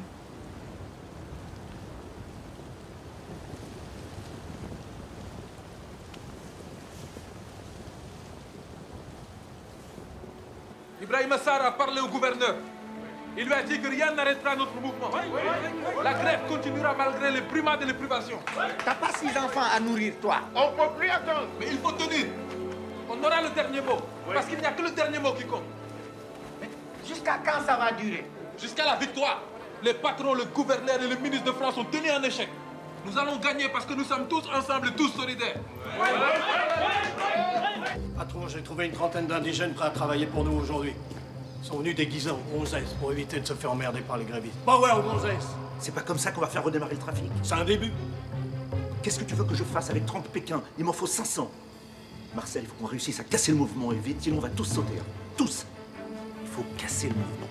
Speaker 6: Ibrahim Assar a parlé au gouverneur. Il lui a dit que rien n'arrêtera notre mouvement. La grève continuera malgré les primades et les privations.
Speaker 1: T'as pas 6 enfants à nourrir, toi.
Speaker 6: On ne peut plus attendre. Mais il faut tenir. On aura le dernier mot. Parce qu'il n'y a que le dernier mot qui compte.
Speaker 1: Jusqu'à quand ça va durer?
Speaker 6: Jusqu'à la victoire. Les patrons, le gouverneur et le ministre de France ont tenu un échec. Nous allons gagner parce que nous sommes tous ensemble et tous solidaires.
Speaker 7: Patron, j'ai trouvé une trentaine d'indigènes prêts à travailler pour nous aujourd'hui. Ils sont venus déguisés en gonzesses pour éviter de se faire emmerder par les grévistes. Power aux gonzesses!
Speaker 17: C'est pas comme ça qu'on va faire redémarrer le trafic.
Speaker 7: C'est un début.
Speaker 17: Qu'est-ce que tu veux que je fasse avec 30 Pékins? Il m'en faut 500. Marcel, il faut qu'on réussisse à casser le mouvement et vite, sinon on va tous sauter. Hein. Tous! Il faut casser le mouvement.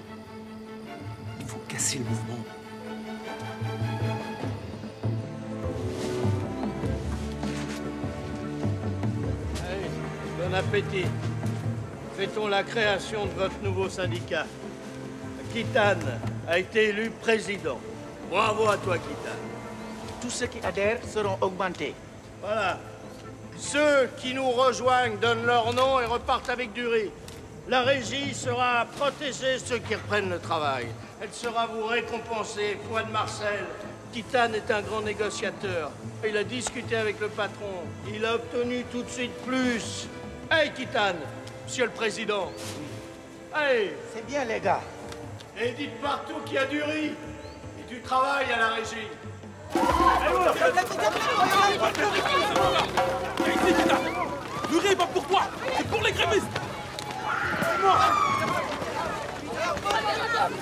Speaker 17: Il faut casser le mouvement.
Speaker 7: Allez, bon appétit. Fêtons la création de votre nouveau syndicat. Kitane a été élu président. Bravo à toi, Kitane.
Speaker 1: Tous ceux qui adhèrent seront augmentés.
Speaker 7: Voilà. Ceux qui nous rejoignent donnent leur nom et repartent avec du riz. La régie sera à protéger ceux qui reprennent le travail. Elle sera vous récompenser, foi de Marcel. Kitane est un grand négociateur. Il a discuté avec le patron. Il a obtenu tout de suite plus. Hey, Kitane, monsieur le président. Hey.
Speaker 1: C'est bien, les gars.
Speaker 7: Et dites partout qu'il y a du riz et du travail à la régie.
Speaker 6: Le riz va pour toi. C'est pour les grévistes.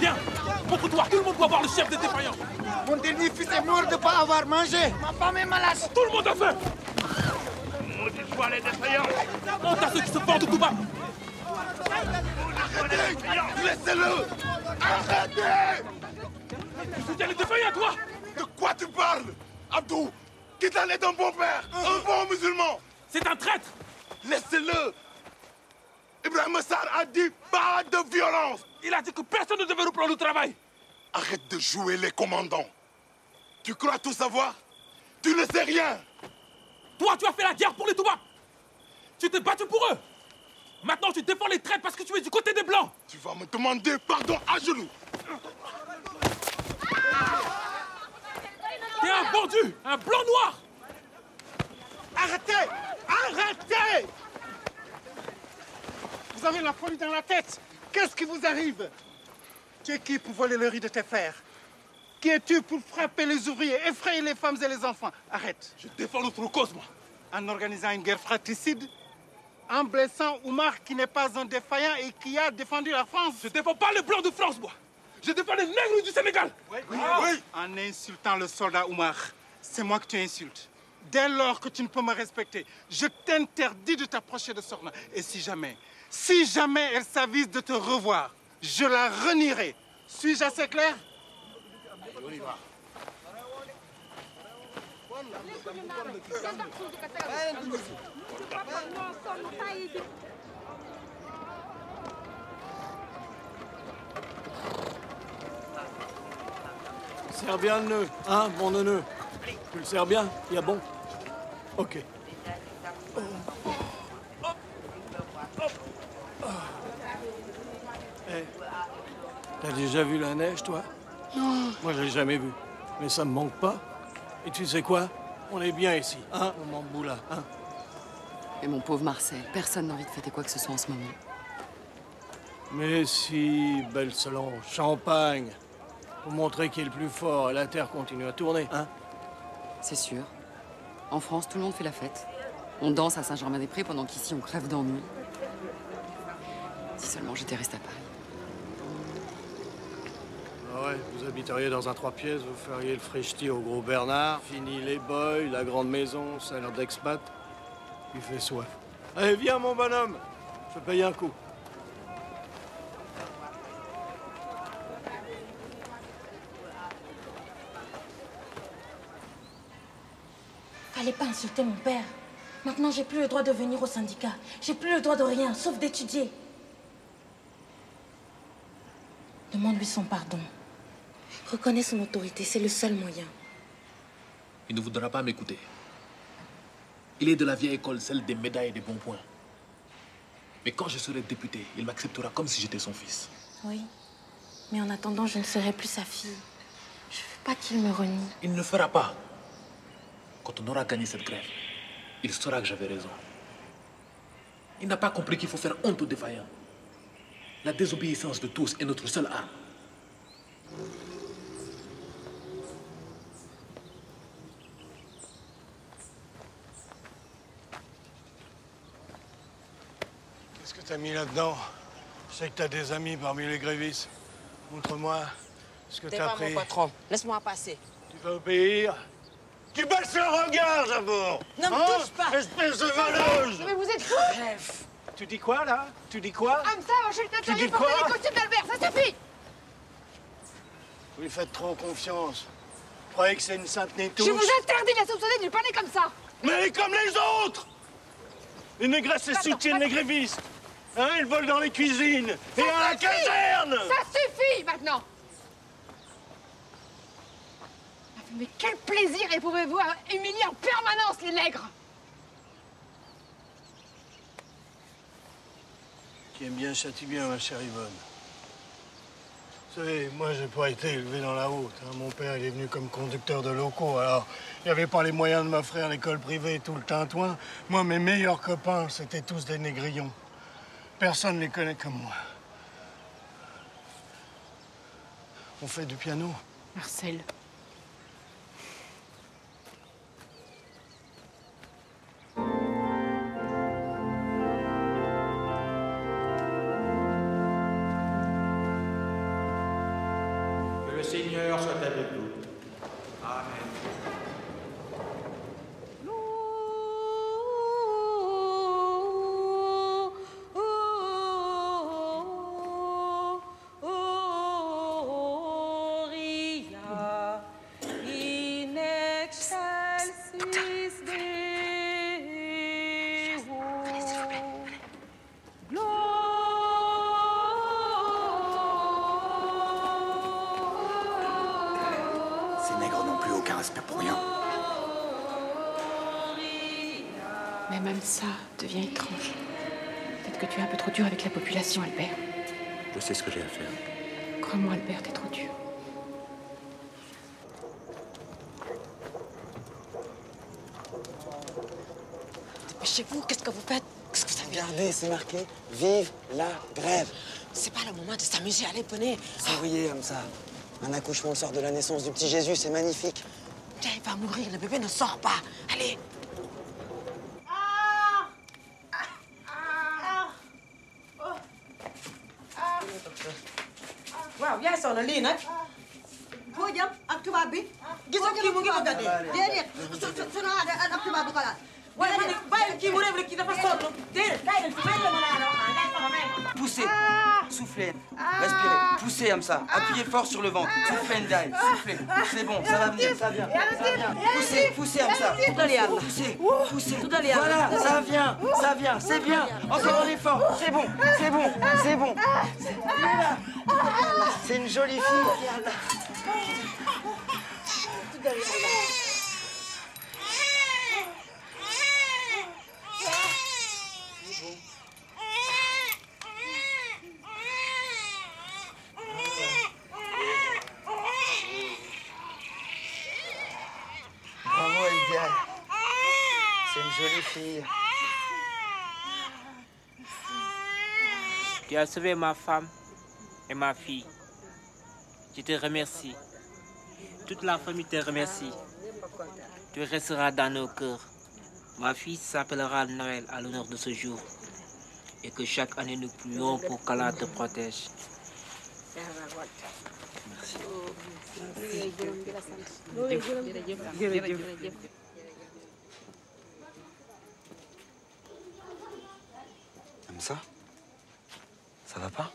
Speaker 6: Viens, montre-toi. Tout le monde doit voir le chef des défaillants.
Speaker 1: Mon dernier fils est mort de ne pas avoir mangé. Ma femme est malade.
Speaker 6: Tout le monde a faim.
Speaker 7: Maudit soit les défaillants.
Speaker 6: Honte à ceux qui se portent tout bas.
Speaker 2: Laissez-le. Arrêtez.
Speaker 6: Tu soutiens les défaillants, toi?
Speaker 2: De quoi tu parles? Abdou, Kitane est un bon père, un bon musulman.
Speaker 6: C'est un traître.
Speaker 2: Laissez-le. Ibrahim Sarr a dit pas de violence.
Speaker 6: Il a dit que personne ne devait reprendre le travail.
Speaker 2: Arrête de jouer les commandants. Tu crois tout savoir? Tu ne sais rien.
Speaker 6: Toi, tu as fait la guerre pour les Toubabs. Tu t'es battu pour eux. Maintenant, tu défends les traîtres parce que tu es du côté des Blancs.
Speaker 2: Tu vas me demander pardon à genoux.
Speaker 6: T'es un vendu, un blanc noir.
Speaker 15: Arrêtez! Arrêtez! Vous avez la folie dans la tête. Qu'est-ce qui vous arrive? Tu es qui pour voler le riz de tes frères? Qui es-tu pour frapper les ouvriers, effrayer les femmes et les enfants? Arrête.
Speaker 6: Je défends notre cause, moi.
Speaker 15: En organisant une guerre fratricide, en blessant Oumar qui n'est pas un défaillant et qui a défendu la France.
Speaker 6: Je défends pas les Blancs de France, moi. Je défends les nègres du Sénégal.
Speaker 15: Oui. En insultant le soldat Oumar, c'est moi que tu insultes. Dès lors que tu ne peux me respecter, je t'interdis de t'approcher de Sorna. Et si jamais elle s'avise de te revoir, je la renierai. Suis-je assez clair?
Speaker 7: Serre bien le nœud, hein, mon nœud. Tu le sers bien? Il y a bon? Ok. Hey, t'as déjà vu la neige, toi?
Speaker 24: Non.
Speaker 7: Moi, je l'ai jamais vue. Mais ça me manque pas. Et tu sais quoi? On est bien ici, hein, on m'emboula, hein?
Speaker 16: Et mon pauvre Marcel, personne n'a envie de fêter quoi que ce soit en ce moment.
Speaker 7: Mais si, belle Solange, champagne. Pour montrer qui est le plus fort et la Terre continue à tourner, hein?
Speaker 16: C'est sûr. En France, tout le monde fait la fête. On danse à Saint-Germain-des-Prés pendant qu'ici, on crève d'ennui. Si seulement j'étais restée à Paris.
Speaker 7: Ah ouais, vous habiteriez dans un 3 pièces, vous feriez le frichti au Gros Bernard, fini les boys, la grande maison, salaire d'expat. Il fait soif. Allez, viens, mon bonhomme. Je te paye un coup.
Speaker 24: Fallait pas insulter mon père. Maintenant, j'ai plus le droit de venir au syndicat. J'ai plus le droit de rien, sauf d'étudier. Demande-lui son pardon. Reconnais son autorité, c'est le seul moyen.
Speaker 11: Il ne voudra pas m'écouter. Il est de la vieille école, celle des médailles et des bons points. Mais quand je serai député, il m'acceptera comme si j'étais son fils.
Speaker 24: Oui. Mais en attendant, je ne serai plus sa fille. Je ne veux pas qu'il me renie.
Speaker 11: Il ne le fera pas. Quand on aura gagné cette grève, il saura que j'avais raison. Il n'a pas compris qu'il faut faire honte aux défaillants. La désobéissance de tous est notre seule arme.
Speaker 7: Qu'est-ce que t'as mis là-dedans? Je sais que t'as des amis parmi les grévistes. Montre-moi ce que t'as pris.
Speaker 9: Mon patron. Laisse-moi passer.
Speaker 7: Tu vas obéir? Tu baisses le regard, d'abord!
Speaker 9: Ne me touche pas!
Speaker 7: Espèce de voleuse!
Speaker 8: Mais vous êtes fous!
Speaker 9: Bref.
Speaker 7: Tu dis quoi, là? Tu dis quoi?
Speaker 8: Hamza, enchaîne ta
Speaker 7: Tu dis
Speaker 8: taille pour
Speaker 7: quoi?
Speaker 8: les costumes d'Albert, ça suffit!
Speaker 7: Vous lui faites trop confiance. Vous croyez que c'est une sainte Nétouche?
Speaker 8: Je vous interdis de la soupçonner d'une parler comme ça!
Speaker 7: Mais elle est comme les autres! Les négresses, elles soutiennent les grévistes. Hein, ils volent dans les cuisines et à la caserne!
Speaker 8: Ça suffit, maintenant! Mais quel plaisir éprouvez-vous à humilier en permanence les nègres?
Speaker 7: Qui aime bien châtie bien, ma chère Yvonne. Vous savez, moi, j'ai pas été élevé dans la haute. Hein. Mon père, il est venu comme conducteur de locaux. Alors, il n'y avait pas les moyens de m'offrir l'école privée et tout le tintouin. Moi, mes meilleurs copains, c'était tous des négrillons. Personne ne les connaît comme moi. On fait du piano.
Speaker 8: Marcel.
Speaker 12: Que le Seigneur soit avec nous. Amen.
Speaker 3: Ces nègres n'ont plus aucun respect pour rien.
Speaker 8: Mais même ça devient étrange. Peut-être que tu es un peu trop dur avec la population, Albert.
Speaker 3: Je sais ce que j'ai à faire.
Speaker 8: Crois-moi, Albert, t'es trop dur.
Speaker 9: Dépêchez-vous, qu'est-ce que vous faites? Qu'est-ce que vous avez?
Speaker 3: Regardez, c'est marqué « Vive la grève ».
Speaker 9: C'est pas le moment de s'amuser, allez, venez.
Speaker 3: Ouvrier, comme ça. Un accouchement sort de la naissance du petit Jésus, c'est magnifique.
Speaker 9: Tiens, il va mourir, le bébé ne sort pas. Allez.
Speaker 19: waaw yaay soxna lii nag foo jëm ak tubaab bi gisoo kii mu ngi bëgg a dee déedéet sunu aada ak tubaab bu ko laal wala ne bàyyi kii mu réew rek kii dafa sonn déedéet kay leen fi may la ma laa la wax ngay soxna may ma
Speaker 3: Poussez, soufflez, respirez, poussez comme ça, appuyez fort sur le ventre, soufflez Ndaye, soufflez, c'est bon, ça va venir, ça vient, poussez, poussez comme ça, poussez, poussez, voilà, ça vient, c'est bien, encore un effort, c'est bon, c'est bon, c'est bon, c'est une jolie fille, regarde. Bravo, Eldiane. C'est une jolie fille.
Speaker 21: Tu as sauvé ma femme et ma fille. Je te remercie. Toute la famille te remercie. Tu resteras dans nos cœurs. Ma fille s'appellera Noël à l'honneur de ce jour. Et que chaque année nous prions pour qu'Allah te protège.
Speaker 3: Comme ça? Ça va pas?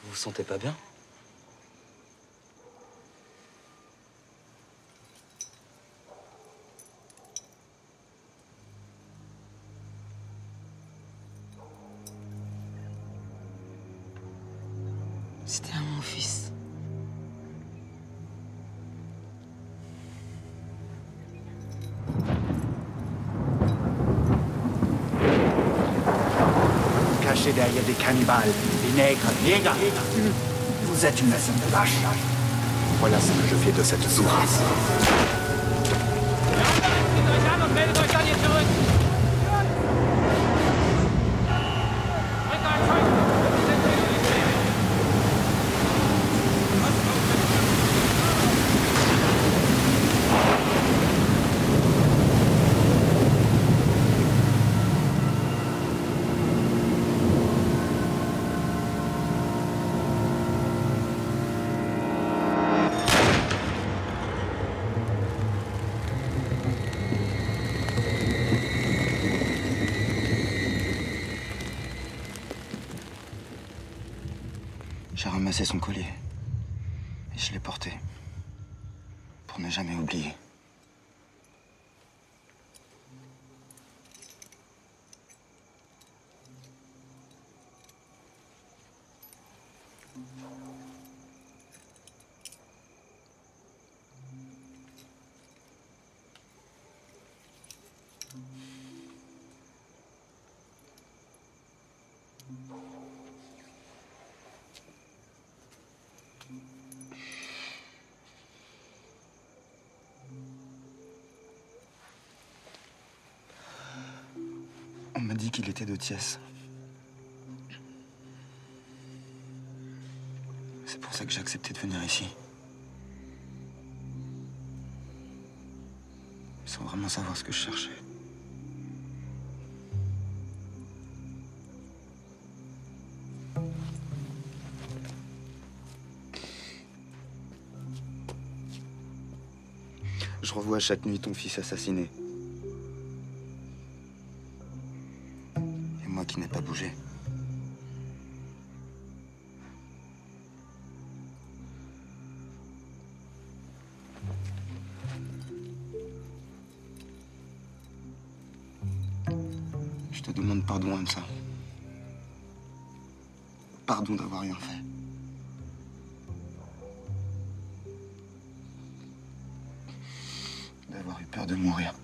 Speaker 3: Vous vous sentez pas bien?
Speaker 16: C'était à mon fils.
Speaker 4: Cache
Speaker 5: caché derrière des cannibales, des nègres, des gars. Vous êtes une nation de lâches. Voilà ce que je fais de cette sous-race.
Speaker 3: J'ai ramassé son collier et je l'ai porté pour ne jamais oublier. On m'a dit qu'il était de Thiès. C'est pour ça que j'ai accepté de venir ici. Sans vraiment savoir ce que je cherchais. Je revois chaque nuit ton fils assassiné. Et moi qui n'ai pas bougé. Je te demande pardon, Hamza. Pardon d'avoir rien fait. D'avoir eu peur de mourir.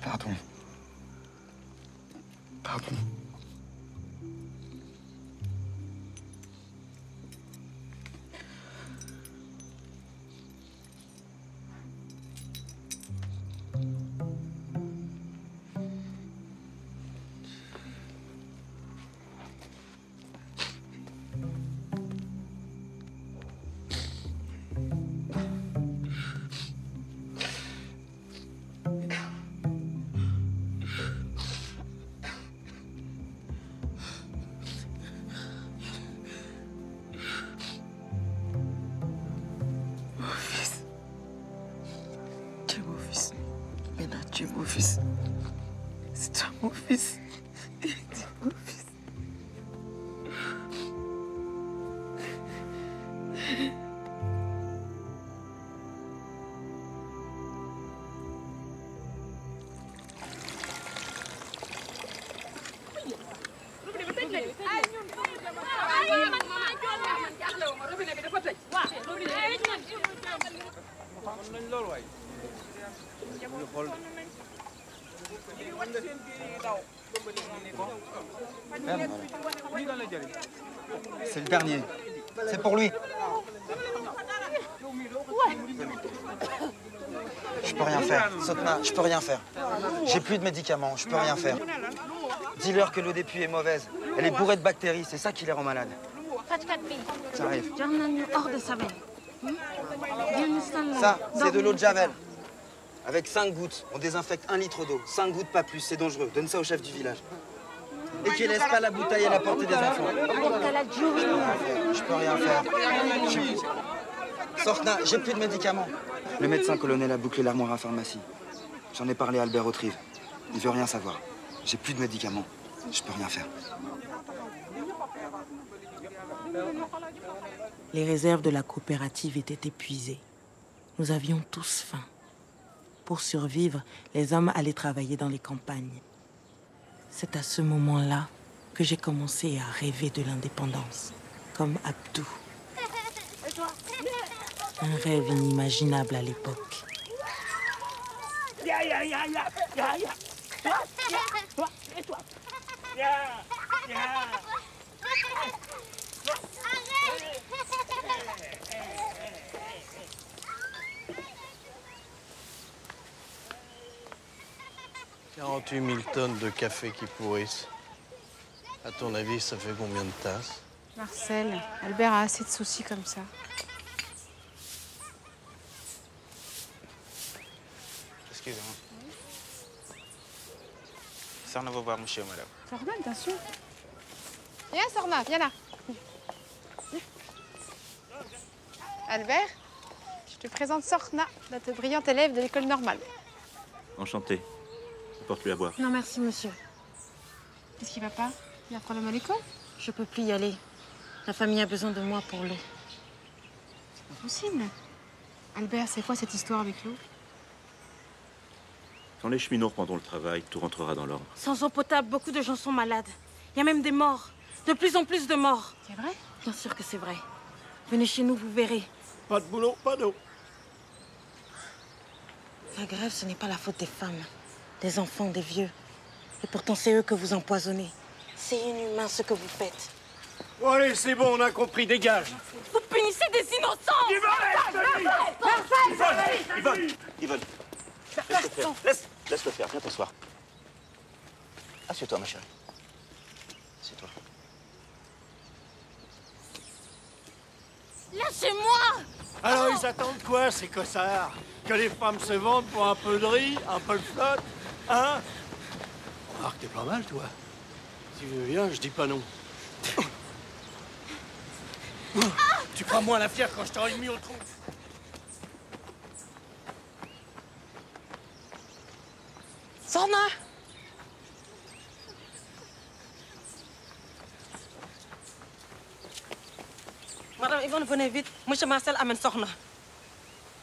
Speaker 3: Pardon. Pardon.
Speaker 10: Tu es mon fils. C'est toi mon fils. Tu es mon fils.
Speaker 3: C'est le dernier. C'est pour lui. Je peux rien faire. Sotna, je peux rien faire. J'ai plus de médicaments, je peux rien faire. Dis-leur que l'eau des puits est mauvaise. Elle est bourrée de bactéries, c'est ça qui les rend malades. Ça arrive. Ça, c'est de l'eau de Javel. Avec 5 gouttes, on désinfecte 1 litre d'eau. 5 gouttes, pas plus, c'est dangereux. Donne ça au chef du village. Et qu'il laisse pas la bouteille à la portée des enfants. Je peux rien faire. Sortna, j'ai plus de médicaments. Le médecin colonel a bouclé l'armoire à pharmacie. J'en ai parlé à Albert Autrive. Il veut rien savoir. J'ai plus de médicaments. Je peux rien faire.
Speaker 9: Les réserves de la coopérative étaient épuisées. Nous avions tous faim. Pour survivre, les hommes allaient travailler dans les campagnes. C'est à ce moment-là que j'ai commencé à rêver de l'indépendance, comme Abdou. Un rêve inimaginable à l'époque.
Speaker 10: Et toi?
Speaker 7: « 48 000 tonnes de café qui pourrissent. À ton avis, ça fait combien de tasses?
Speaker 8: Marcel, Albert a assez de soucis comme ça.
Speaker 13: Excusez-moi. Sorna va voir monsieur, madame.
Speaker 8: Sorna, bien sûr. Viens, Sorna, viens là. Albert, je te présente Sorna, notre brillante élève de l'école normale.
Speaker 17: Enchanté. Apporte-lui à boire.
Speaker 24: Non, merci, monsieur.
Speaker 8: Qu'est-ce qui va pas? Il y a un problème à l'école?
Speaker 24: Je peux plus y aller. La famille a besoin de moi pour l'eau.
Speaker 8: C'est pas possible. Albert, c'est quoi cette histoire avec l'eau?
Speaker 17: Quand les cheminots reprendront le travail, tout rentrera dans l'ordre.
Speaker 24: Sans eau potable, beaucoup de gens sont malades. Il y a même des morts. De plus en plus de morts.
Speaker 8: C'est vrai?
Speaker 24: Bien sûr que c'est vrai. Venez chez nous, vous verrez.
Speaker 7: Pas de boulot, pas d'eau.
Speaker 24: La grève, ce n'est pas la faute des femmes, des enfants, des vieux. Et pourtant, c'est eux que vous empoisonnez. C'est inhumain ce que vous faites.
Speaker 7: Bon, allez, c'est bon, on a compris, dégage.
Speaker 24: Vous punissez des innocents!
Speaker 17: Yvonne, laisse-le faire. Laisse-le faire, viens t'asseoir. Assieds-toi, ma chérie. Assieds-toi.
Speaker 24: Lâchez-moi!
Speaker 7: Alors, ils attendent quoi, ces cossards? Que les femmes se vendent pour un peu de riz, un peu de flotte, hein? Remarque, t'es pas mal, toi. Si tu veux bien, je dis pas non. Tu prends moins la fière quand je t'aurais mis au trou.
Speaker 24: Sorna! Madame Yvonne, venez vite. Monsieur Marcel amène Sorna.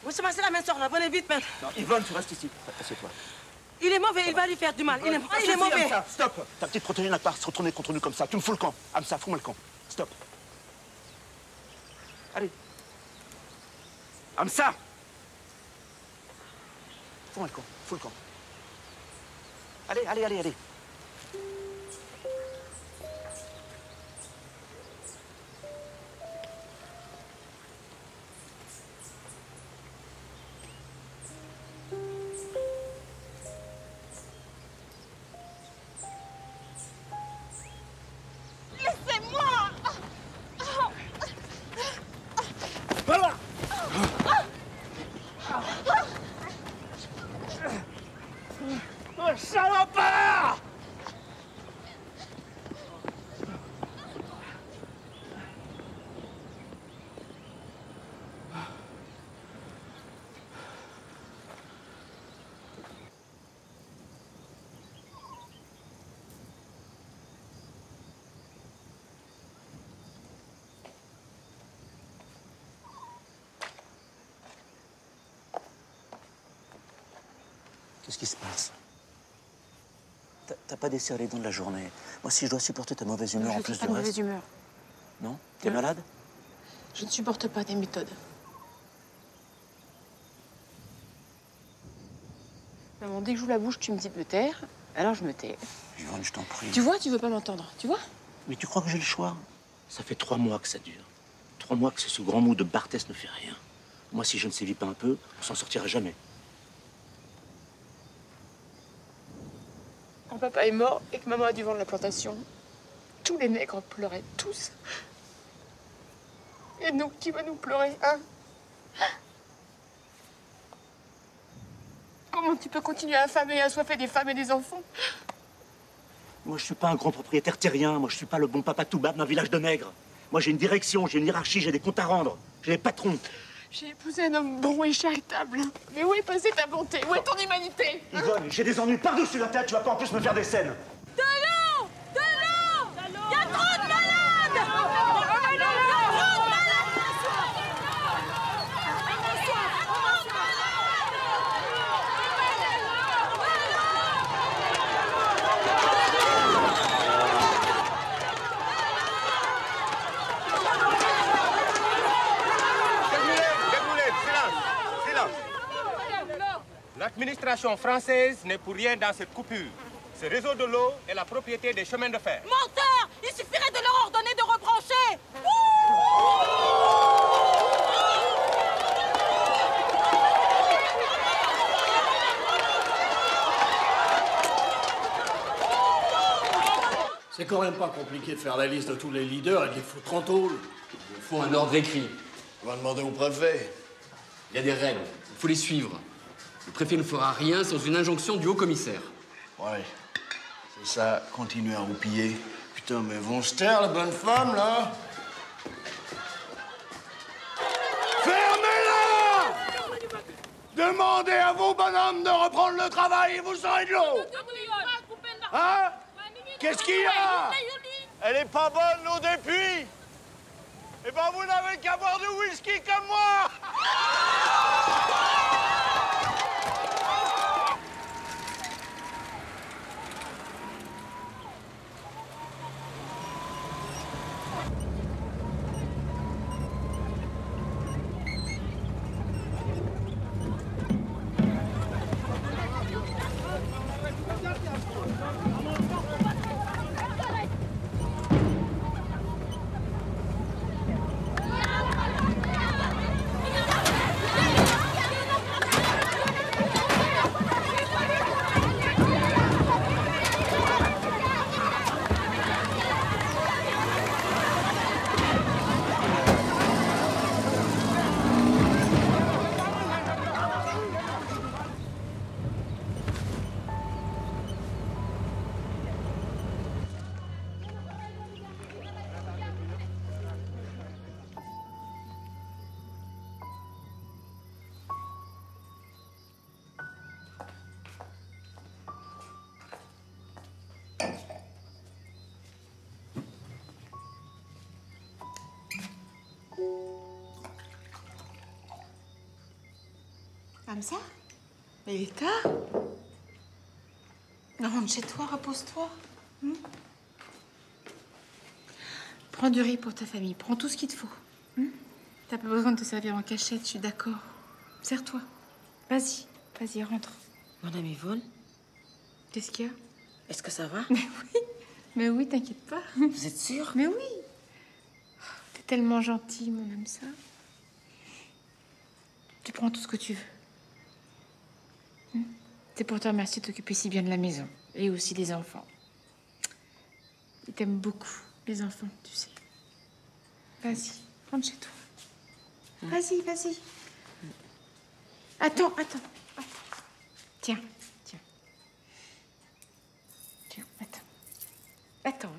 Speaker 24: Monsieur Marcel amène Sorna, venez vite, maintenant.
Speaker 17: Non, Yvonne, tu restes ici. Assieds-toi.
Speaker 24: Il est mauvais, il va lui faire du mal. Il est mauvais.
Speaker 17: Amsa, stop. Ta petite protéine n'a pas à se retourner contre nous comme ça. Tu me fous le camp. Amsa, fous-moi le camp. Stop. Allez. Amsa! Fous-moi le camp. Fous le camp. Allez, allez, allez, allez.
Speaker 24: Laissez-moi!
Speaker 7: Voilà! Oh, salopard!
Speaker 17: Qu'est-ce qui se passe? T'as pas desserré les dents de la journée. Moi, si je dois supporter ta mauvaise humeur en plus du
Speaker 8: Je suis pas de
Speaker 17: reste...
Speaker 8: mauvaise humeur.
Speaker 17: Non? T'es malade?
Speaker 8: Je ne supporte pas tes méthodes. Maman, dès que j'ouvre la bouche, tu me dis de me taire, alors je me tais.
Speaker 17: Yvonne, je t'en prie.
Speaker 8: Tu vois, tu veux pas m'entendre, tu vois?
Speaker 17: Mais tu crois que j'ai le choix? Ça fait 3 mois que ça dure. 3 mois que ce grand mot de Barthès ne fait rien. Moi, si je ne sévis pas un peu, on s'en sortira jamais.
Speaker 8: Quand papa est mort et que maman a dû vendre la plantation, tous les nègres pleuraient, tous. Et nous, qui va nous pleurer, hein? Comment tu peux continuer à affamer et à assoiffer des femmes et des enfants?
Speaker 17: Moi, je suis pas un grand propriétaire terrien. Moi, je suis pas le bon papa Toubab d'un village de nègres. Moi, j'ai une direction, j'ai une hiérarchie, j'ai des comptes à rendre. J'ai des patrons.
Speaker 8: J'ai épousé un homme bon et charitable. Mais où est passée ta bonté? Où est ton humanité?
Speaker 17: Yvonne, j'ai des ennuis par-dessus la tête. Tu vas pas en plus me faire des scènes.
Speaker 24: De l'eau! De l'eau! Il y a trop de malades! Il y a trop de malades!
Speaker 12: L'administration française n'est pour rien dans cette coupure.
Speaker 14: Ce réseau de l'eau est la propriété des chemins de fer.
Speaker 19: Menteur! Il suffirait de leur ordonner de rebrancher!
Speaker 18: C'est quand même pas compliqué de faire la liste de tous les leaders et de les foutre en tôle.
Speaker 20: Il faut un ordre écrit.
Speaker 18: On va demander au préfet.
Speaker 20: Il y a des règles, il faut les suivre. Le préfet ne fera rien sans une injonction du haut-commissaire.
Speaker 18: Ouais, c'est ça, continuer à roupiller. Putain, mais vont se taire, la bonne femme, là.
Speaker 2: Fermez-la! Demandez à vos bonhommes de reprendre le travail et vous serez de l'eau. Hein? Qu'est-ce qu'il y a?
Speaker 7: Elle est pas bonne, l'eau des puits. Eh ben, vous n'avez qu'à boire du whisky comme moi.
Speaker 8: Hamza? Mais il est tard. Rentre chez toi, repose-toi. Prends du riz pour ta famille. Prends tout ce qu'il te faut. T'as pas besoin de te servir en cachette, je suis d'accord. Sers-toi. Vas-y, vas-y, rentre.
Speaker 9: Madame Yvonne,
Speaker 8: Qu'est-ce qu'il y a?
Speaker 9: est-ce que ça va?
Speaker 8: Mais oui, t'inquiète pas.
Speaker 9: Vous êtes sûre?
Speaker 8: Mais oui. T'es tellement gentil, mon Hamza. Tu prends tout ce que tu veux. C'est pour te remercier de t'occuper si bien de la maison. Et aussi des enfants. Ils t'aiment beaucoup, les enfants, tu sais. Vas-y, rentre chez toi. Vas-y, vas-y. Attends. Tiens. Tiens, attends. Attends.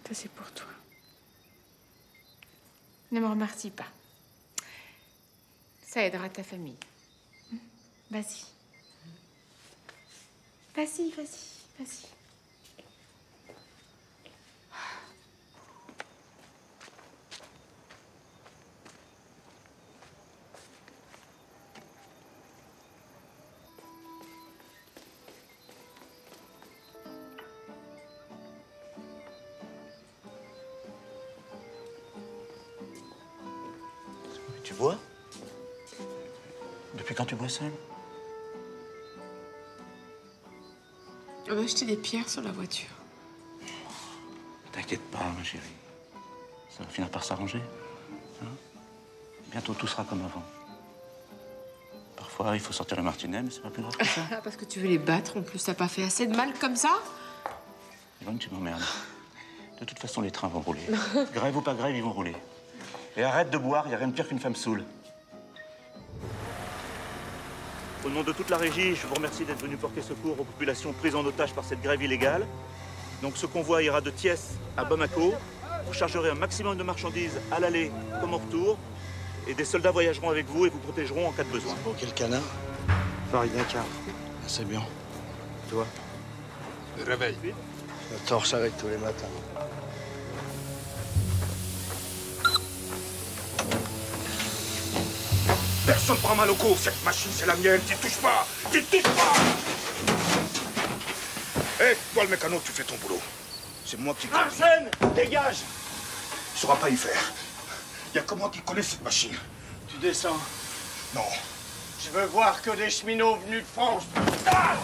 Speaker 8: Ça, c'est pour toi. Ne me remercie pas. Ça aidera ta famille. Vas-y. Vas-y.
Speaker 17: Tu bois? Depuis quand tu bois seul?
Speaker 8: On va acheter des pierres sur la voiture.
Speaker 17: T'inquiète pas, ma chérie. Ça va finir par s'arranger. Hein? Bientôt, tout sera comme avant. Parfois, il faut sortir le martinet, mais c'est pas plus grave que ça.
Speaker 8: Parce que tu veux les battre, en plus, t'as pas fait assez de mal comme ça?
Speaker 17: Yvonne, tu m'emmerdes. De toute façon, les trains vont rouler. Grève ou pas grève, ils vont rouler. Et arrête de boire, il n'y a rien de pire qu'une femme saoule. Au nom de toute la régie, je vous remercie d'être venu porter secours aux populations prises en otage par cette grève illégale. Donc ce convoi ira de Thiès à Bamako. Vous chargerez un maximum de marchandises à l'aller comme au retour. Et des soldats voyageront avec vous et vous protégeront en cas de besoin.
Speaker 18: Pour quel canard?
Speaker 1: Paris Dakar.
Speaker 18: C'est bien.
Speaker 1: Toi?
Speaker 2: Le réveil.
Speaker 1: Le torche avec tous les matins.
Speaker 2: Personne prend mal au coup. Cette machine, c'est la mienne. T'y touches pas. T'y touches pas. Hé, toi le mécano, tu fais ton boulot. C'est moi qui...
Speaker 7: Arsène, dégage.
Speaker 2: Tu sauras pas y faire. Il y a que moi qui connais cette machine.
Speaker 18: Tu descends.
Speaker 2: Non.
Speaker 7: Je veux voir que des cheminots venus de France. Ah!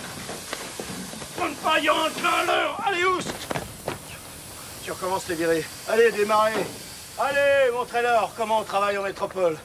Speaker 7: On ne pas y rentrer à l'heure. Allez, oust! Tu recommences les virer. Allez, démarrez. Allez, montrez-leur comment on travaille en métropole.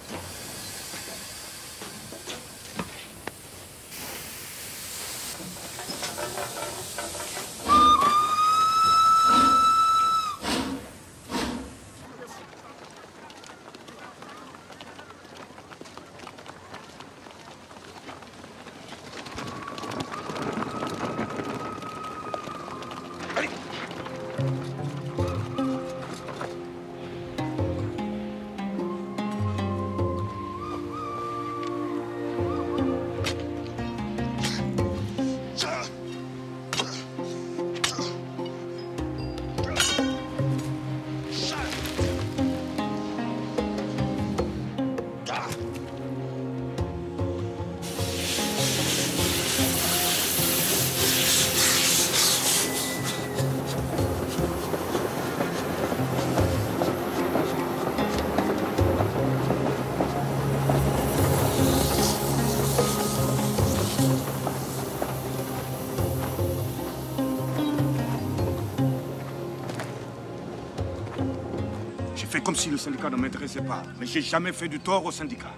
Speaker 5: Fait comme si le syndicat ne m'intéressait pas. Mais j'ai jamais fait du tort au syndicat.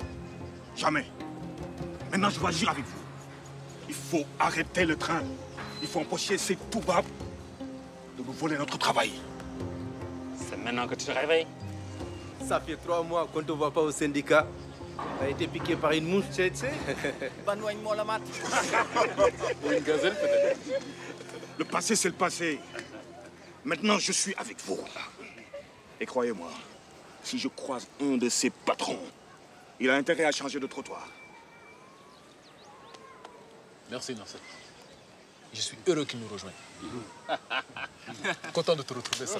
Speaker 5: Jamais. Maintenant, je vais agir avec vous. Il faut arrêter le train. Il faut empocher ces toubabs de nous voler notre travail.
Speaker 12: C'est maintenant que tu te réveilles.
Speaker 14: Ça fait 3 mois qu'on ne te voit pas au syndicat. T'as été piqué par une mouche, tu sais.
Speaker 12: Ou une gazelle, peut-être.
Speaker 5: Le passé, c'est le passé. Maintenant, je suis avec vous. Et croyez-moi, si je croise un de ces patrons, il a intérêt à changer de trottoir.
Speaker 11: Merci, Nasser. Je suis heureux qu'il nous rejoigne. Content de te retrouver, ça.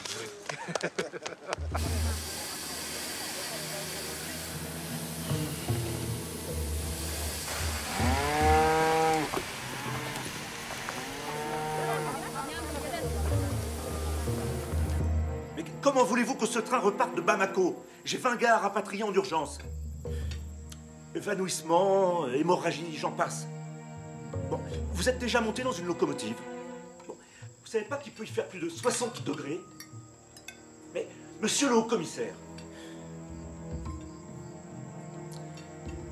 Speaker 17: Comment voulez-vous que ce train reparte de Bamako? J'ai 20 gars à rapatrier en urgence. Évanouissement, hémorragie, j'en passe. Bon, vous êtes déjà monté dans une locomotive. Bon, vous savez pas qu'il peut y faire plus de 60 degrés? Mais, monsieur le haut-commissaire.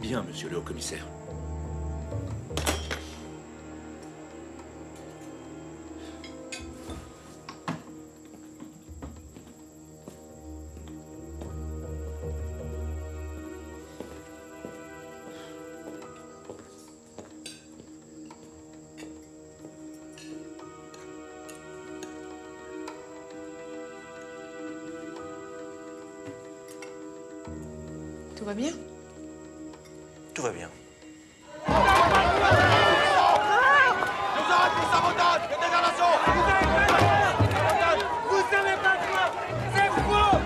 Speaker 17: Bien, monsieur le haut-commissaire.
Speaker 8: Tout va bien?
Speaker 17: Tout va bien.
Speaker 1: Vous savez pas quoi? C'est faux!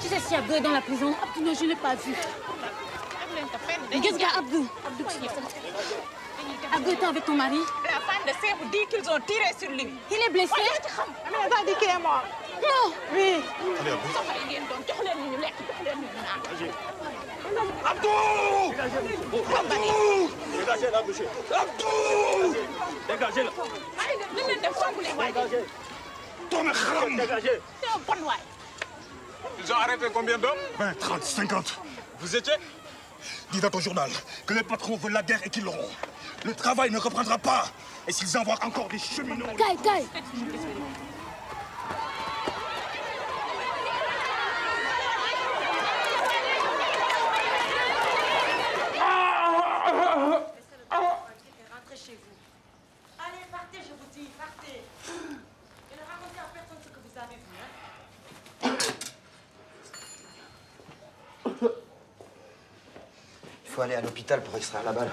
Speaker 24: Tu sais si Abdou est dans la prison?
Speaker 8: Non, je ne l'ai pas vu.
Speaker 24: Qu'est-ce qu'il y a, Abdou? Abdou était avec ton mari?
Speaker 19: La femme de Sèvres dit qu'ils ont tiré sur lui.
Speaker 24: Il est blessé?
Speaker 19: Mais elle a dit qu'il est mort.
Speaker 24: Non.
Speaker 19: Oui.
Speaker 1: Abdou! Abdou! Dégagez-la, monsieur. Abdou! Dégagez-la. Dégagez.
Speaker 5: Tourne, Khalam!
Speaker 1: Dégagez.
Speaker 19: C'est un bon noir.
Speaker 12: Ils ont arrêté combien d'hommes?
Speaker 5: 20, 30, 50.
Speaker 12: Vous étiez?
Speaker 5: Dis dans ton journal que les patrons veulent la guerre et qu'ils l'auront. Le travail ne reprendra pas. Et s'ils envoient encore des cheminots...
Speaker 6: Kai.
Speaker 24: Rentrez chez vous. Allez, partez, je vous dis, partez. Et ne racontez à personne ce que vous avez vu, hein.
Speaker 3: Il faut aller à l'hôpital pour extraire la balle.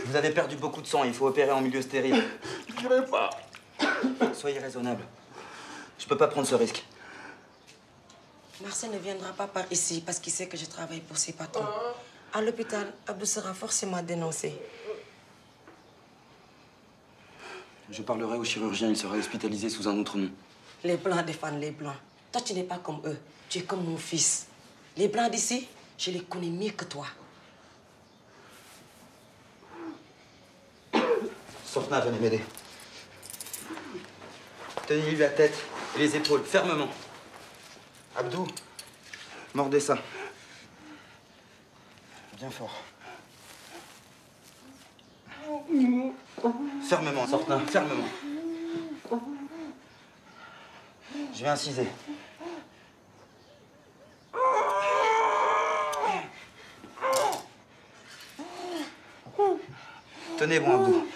Speaker 3: Vous avez perdu beaucoup de sang, il faut opérer en milieu stérile.
Speaker 2: Je n'irai pas.
Speaker 3: Soyez raisonnable. Je peux pas prendre ce risque.
Speaker 15: Marcel ne viendra pas par ici parce qu'il sait que je travaille pour ses patrons. À l'hôpital, Abdou sera forcément dénoncé.
Speaker 3: Je parlerai au chirurgien, il sera hospitalisé sous un autre nom.
Speaker 15: Les Blancs défendent les Blancs. Toi, tu n'es pas comme eux. Tu es comme mon fils. Les Blancs d'ici, je les connais mieux que toi.
Speaker 3: Sortna, venez m'aider. Tenez-lui la tête et les épaules, fermement. Abdou, mordez ça. Bien fort. Fermement, Sortna, fermement. Je vais inciser. Tenez bon, Abdou.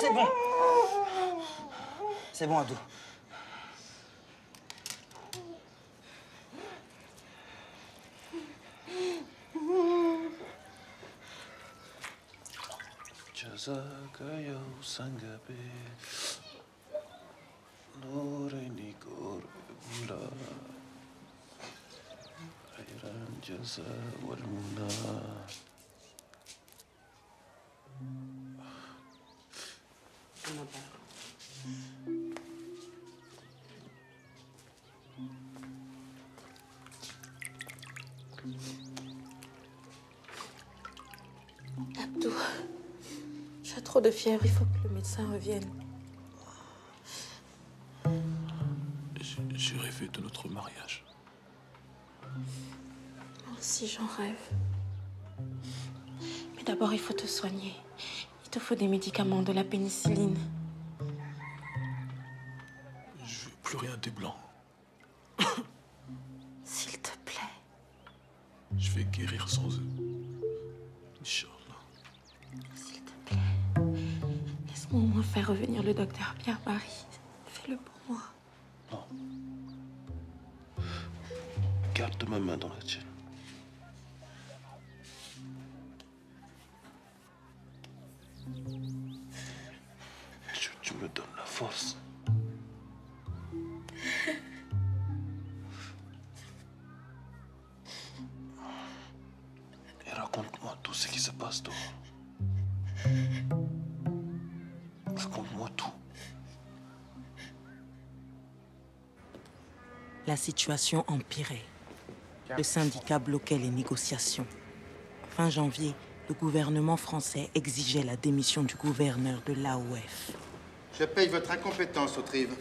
Speaker 3: C'est bon. C'est bon, Abdou.
Speaker 22: Jazakayo sangabe Nureni korbula Ayran jaza walmuna
Speaker 24: Abdou, j'ai trop de fièvre, il faut que le médecin revienne.
Speaker 11: J'ai rêvé de notre mariage.
Speaker 24: Moi aussi, j'en rêve. Mais d'abord, il faut te soigner. Il te faut des médicaments, de la pénicilline.
Speaker 11: Je veux plus rien des Blancs.
Speaker 24: S'il te plaît.
Speaker 11: Je vais guérir sans eux. Inch'Allah.
Speaker 24: S'il te plaît. Laisse-moi au moins faire revenir le docteur Pierre-Marie. Fais-le pour moi.
Speaker 11: Non. Garde ma main dans la tienne. Tu me donnes la force. Et raconte-moi tout ce qui se passe dehors. Raconte-moi tout.
Speaker 9: La situation empirait. Le syndicat bloquait les négociations. Fin janvier, le gouvernement français exigeait la démission du gouverneur de l'AOF.
Speaker 4: Je paye votre incompétence, Autrive.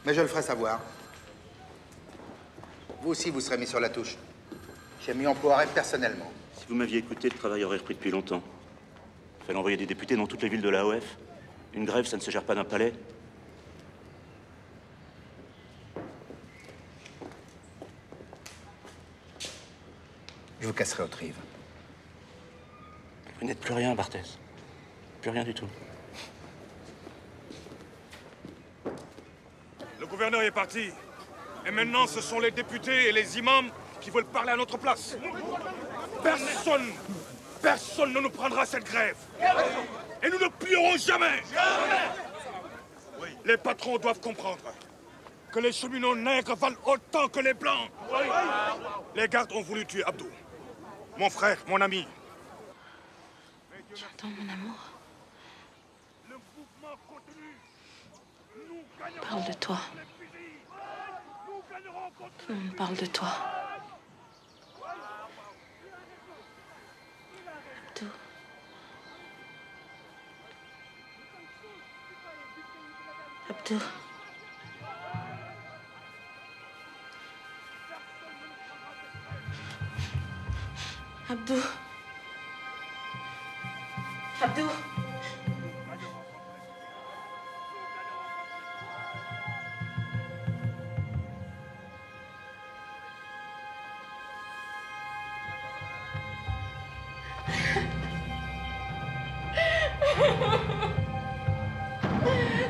Speaker 4: Mais je le ferai savoir. Vous aussi, vous serez mis sur la touche. J'ai mis en poiret personnellement.
Speaker 17: Si vous m'aviez écouté, le travail aurait repris depuis longtemps. Il fallait envoyer des députés dans toutes les villes de l'AOF. Une grève, ça ne se gère pas d'un palais.
Speaker 4: Je vous casserai Autrive.
Speaker 17: Vous n'êtes plus rien, Barthès. Plus rien du tout.
Speaker 5: Le gouverneur est parti. Et maintenant, ce sont les députés et les imams qui veulent parler à notre place. Personne ne nous prendra cette grève. Et nous ne plierons jamais. Les patrons doivent comprendre que les cheminots nègres valent autant que les blancs. Les gardes ont voulu tuer Abdou. Mon frère, mon ami.
Speaker 24: Tu entends, mon amour? On parle de toi. Tout le monde parle de toi. Abdou.
Speaker 9: Abdou. Abdou. Abdou.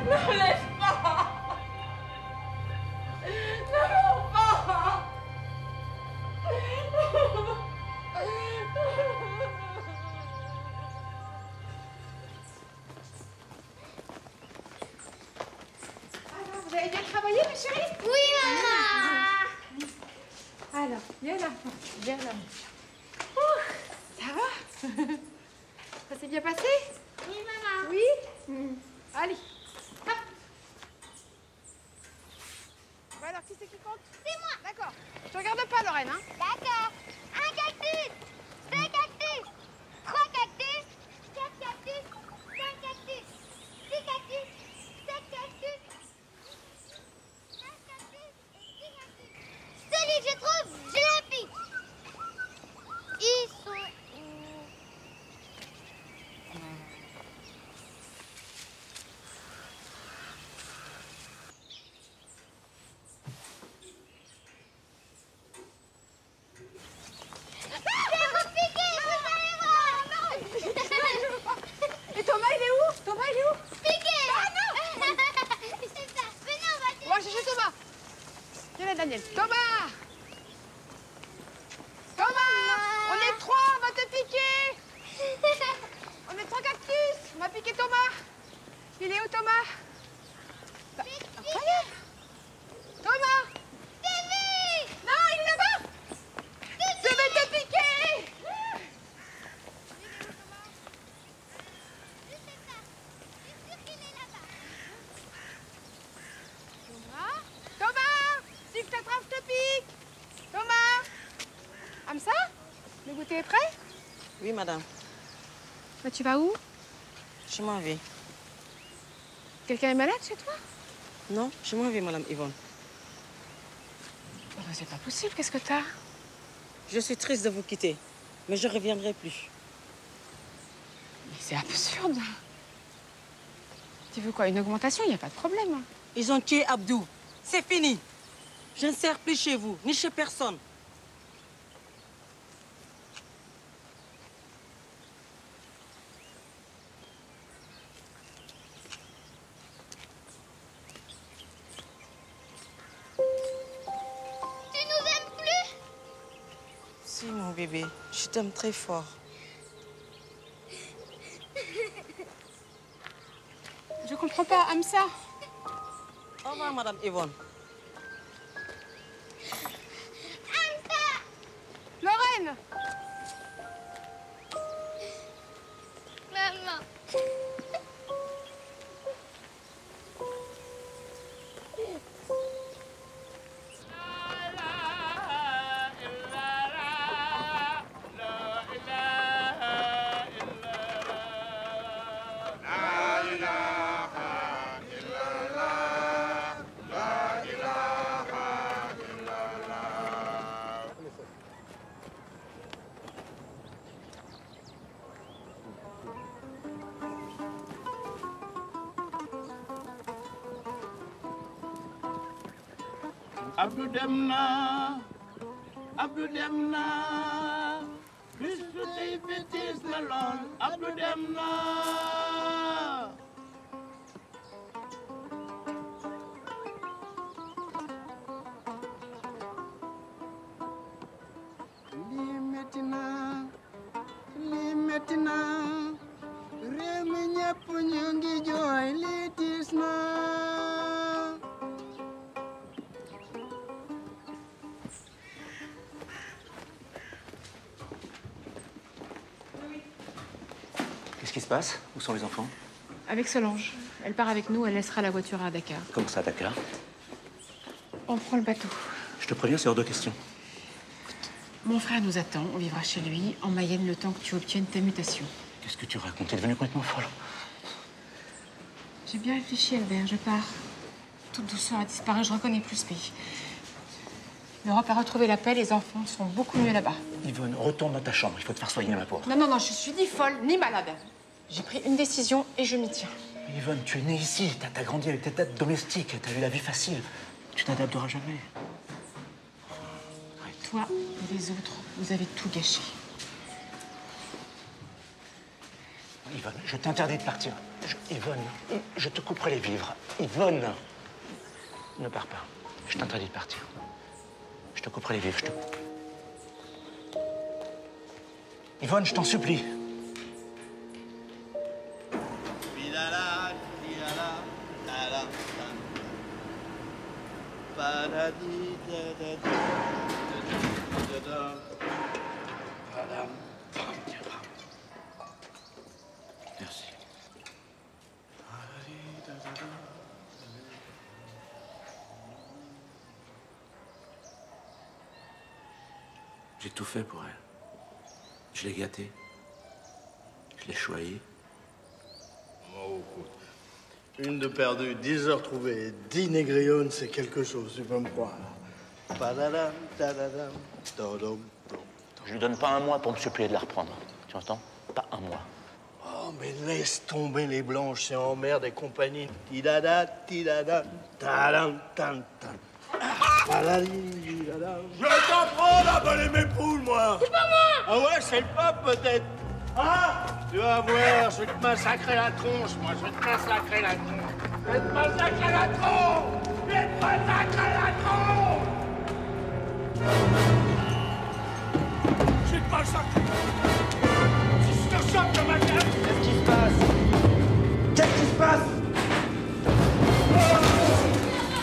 Speaker 8: Non, laisse pas. Non, pas.
Speaker 6: Alors, vous avez bien travaillé, ma chérie?
Speaker 8: Oui, maman.
Speaker 6: Alors, viens là. Viens là. Ouh, ça va? Ça s'est bien passé?
Speaker 8: Oui, maman.
Speaker 6: Oui? Allez. Hop. Bon, alors, qui c'est qui compte?
Speaker 8: C'est moi.
Speaker 6: D'accord. Je te regarde pas, Lorraine, hein?
Speaker 8: D'accord. 1 cactus, 2 cactus, 3 cactus, 4 cactus, 5 cactus, 6 cactus, 7 cactus, 9 cactus et 10 cactus. Celui que je trouve, je le pique. Ils sont où?
Speaker 6: Et Thomas, il est où? Thomas, il est où?
Speaker 8: Piqué.
Speaker 6: Ah non.
Speaker 8: C'est ça. Venez, on va
Speaker 6: On va chercher Thomas. Viens là, Daniel. Thomas. Thomas. On est 3, on va te piquer. On est 3 cactus. On va piquer Thomas. Il est où, Thomas? Bah, voyez. Thomas. Non, il est là-bas. Je vais te piquer. Thomas, si je t'attrape, je te pique. Thomas. Hamza, le goûter est prêt?
Speaker 9: Oui, madame.
Speaker 6: Bah, tu vas où?
Speaker 9: Je m'en vais.
Speaker 6: Quelqu'un est malade chez toi?
Speaker 9: Non, je m'en vais, madame Yvonne.
Speaker 6: Oh, bah, c'est pas possible, qu'est-ce que t'as?
Speaker 9: Je suis triste de vous quitter, mais je reviendrai plus.
Speaker 6: Mais c'est absurde. Tu veux quoi, une augmentation? Il n'y a pas de problème.
Speaker 9: Ils ont tué Abdou. C'est fini. Je ne sers plus chez vous, ni chez personne.
Speaker 8: Tu nous aimes plus?
Speaker 9: Si, mon bébé, je t'aime très fort.
Speaker 6: Je comprends pas, Hamza.
Speaker 9: Au revoir, madame Yvonne.
Speaker 6: Lorraine.
Speaker 8: Maman.
Speaker 7: Abdou dem na Abdou dem na bisu tey bêtise na lool Abdou dem na
Speaker 1: lii metti na réew mi ñëpp ñu ngi jooy lii tiis na.
Speaker 17: Qu'est-ce qui se passe? Où sont les enfants?
Speaker 8: Avec Solange. Elle part avec nous, elle laissera la voiture à Dakar.
Speaker 17: Comment ça, Dakar?
Speaker 8: On prend le bateau.
Speaker 17: Je te préviens, c'est hors de question.
Speaker 8: Mon frère nous attend, on vivra chez lui, en Mayenne, le temps que tu obtiennes ta mutation.
Speaker 17: Qu'est-ce que tu racontes? T'es devenue complètement folle.
Speaker 8: J'ai bien réfléchi, Albert, je pars. toute douceur a disparu, je reconnais plus ce pays. L'Europe a retrouvé la paix, les enfants sont beaucoup mieux là-bas.
Speaker 17: Yvonne, retourne dans ta chambre, il faut te faire soigner, ma pauvre.
Speaker 8: Non, non, non, je suis ni folle, ni malade. J'ai pris une décision et je m'y tiens.
Speaker 17: Yvonne, tu es née ici, t'as grandi avec tes têtes domestiques, t'as eu la vie facile. Tu t'adapteras jamais.
Speaker 8: Toi et les autres, vous avez tout gâché.
Speaker 17: Yvonne, je t'interdis de partir. Yvonne, je te couperai les vivres. Yvonne, ne pars pas. Je t'interdis de partir. Je te couperai les vivres, je te coupe. Yvonne, je t'en supplie.
Speaker 20: Merci. J'ai tout fait pour elle. Je l'ai gâtée. Je l'ai choyée.
Speaker 7: Oh, écoute. Une de perdue, 10 heures trouvées, 10 négrillonnes, c'est quelque chose, tu peux me croire. Padadam, tadadam, tadam.
Speaker 17: Je lui donne pas un mois pour me supplier de la reprendre. Tu entends? Pas un mois.
Speaker 7: Oh, mais laisse tomber les blanches, c'est en mer des compagnies. Tidada, tidada, tadam, tam, tam. Je t'en prends d'avaler mes poules, moi.
Speaker 6: C'est pas moi.
Speaker 7: Ah ouais, c'est le pape, peut-être. Ah, tu vas voir, je vais te massacrer la tronche, moi, je vais te massacrer la tronche. Je vais te massacrer la tronche. Je vais te massacrer la tronche. Je vais te massacrer. Si je te chope de ma gueule. Qu'est-ce qui se passe? Qu'est-ce qui se passe?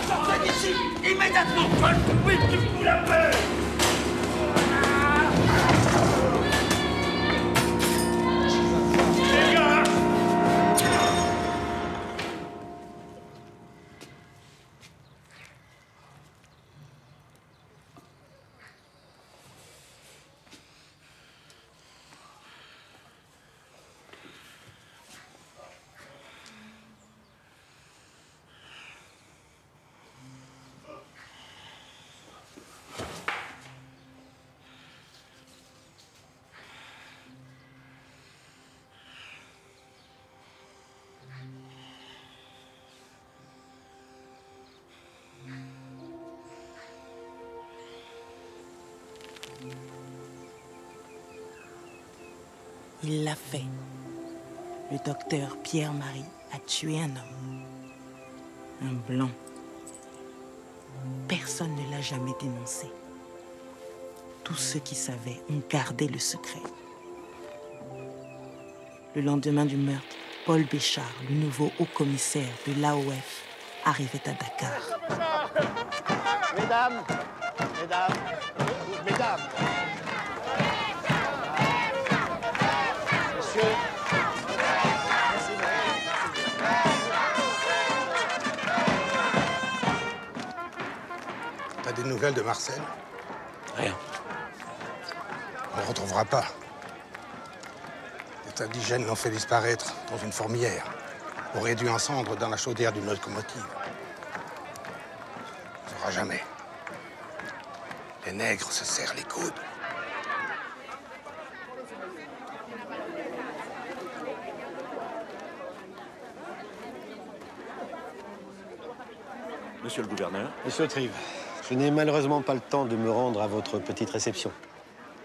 Speaker 7: Sortez d'ici, immédiatement. Toi, oui, tu me fous la paix.
Speaker 9: Il l'a fait. Le docteur Pierre-Marie a tué un homme. Un blanc. Personne ne l'a jamais dénoncé. Tous ceux qui savaient ont gardé le secret. Le lendemain du meurtre, Paul Béchard, le nouveau haut-commissaire de l'AOF, arrivait à Dakar.
Speaker 7: Mesdames, mesdames, mesdames. Monsieur.
Speaker 10: T'as des nouvelles de Marcel?
Speaker 20: Rien.
Speaker 10: On ne retrouvera pas. Les indigènes l'ont fait disparaître dans une fourmilière, ou réduit en cendres dans la chaudière d'une locomotive. On ne saura jamais. Les nègres se serrent les coudes.
Speaker 17: Monsieur le gouverneur.
Speaker 16: Monsieur Trive, je n'ai malheureusement pas le temps de me rendre à votre petite réception.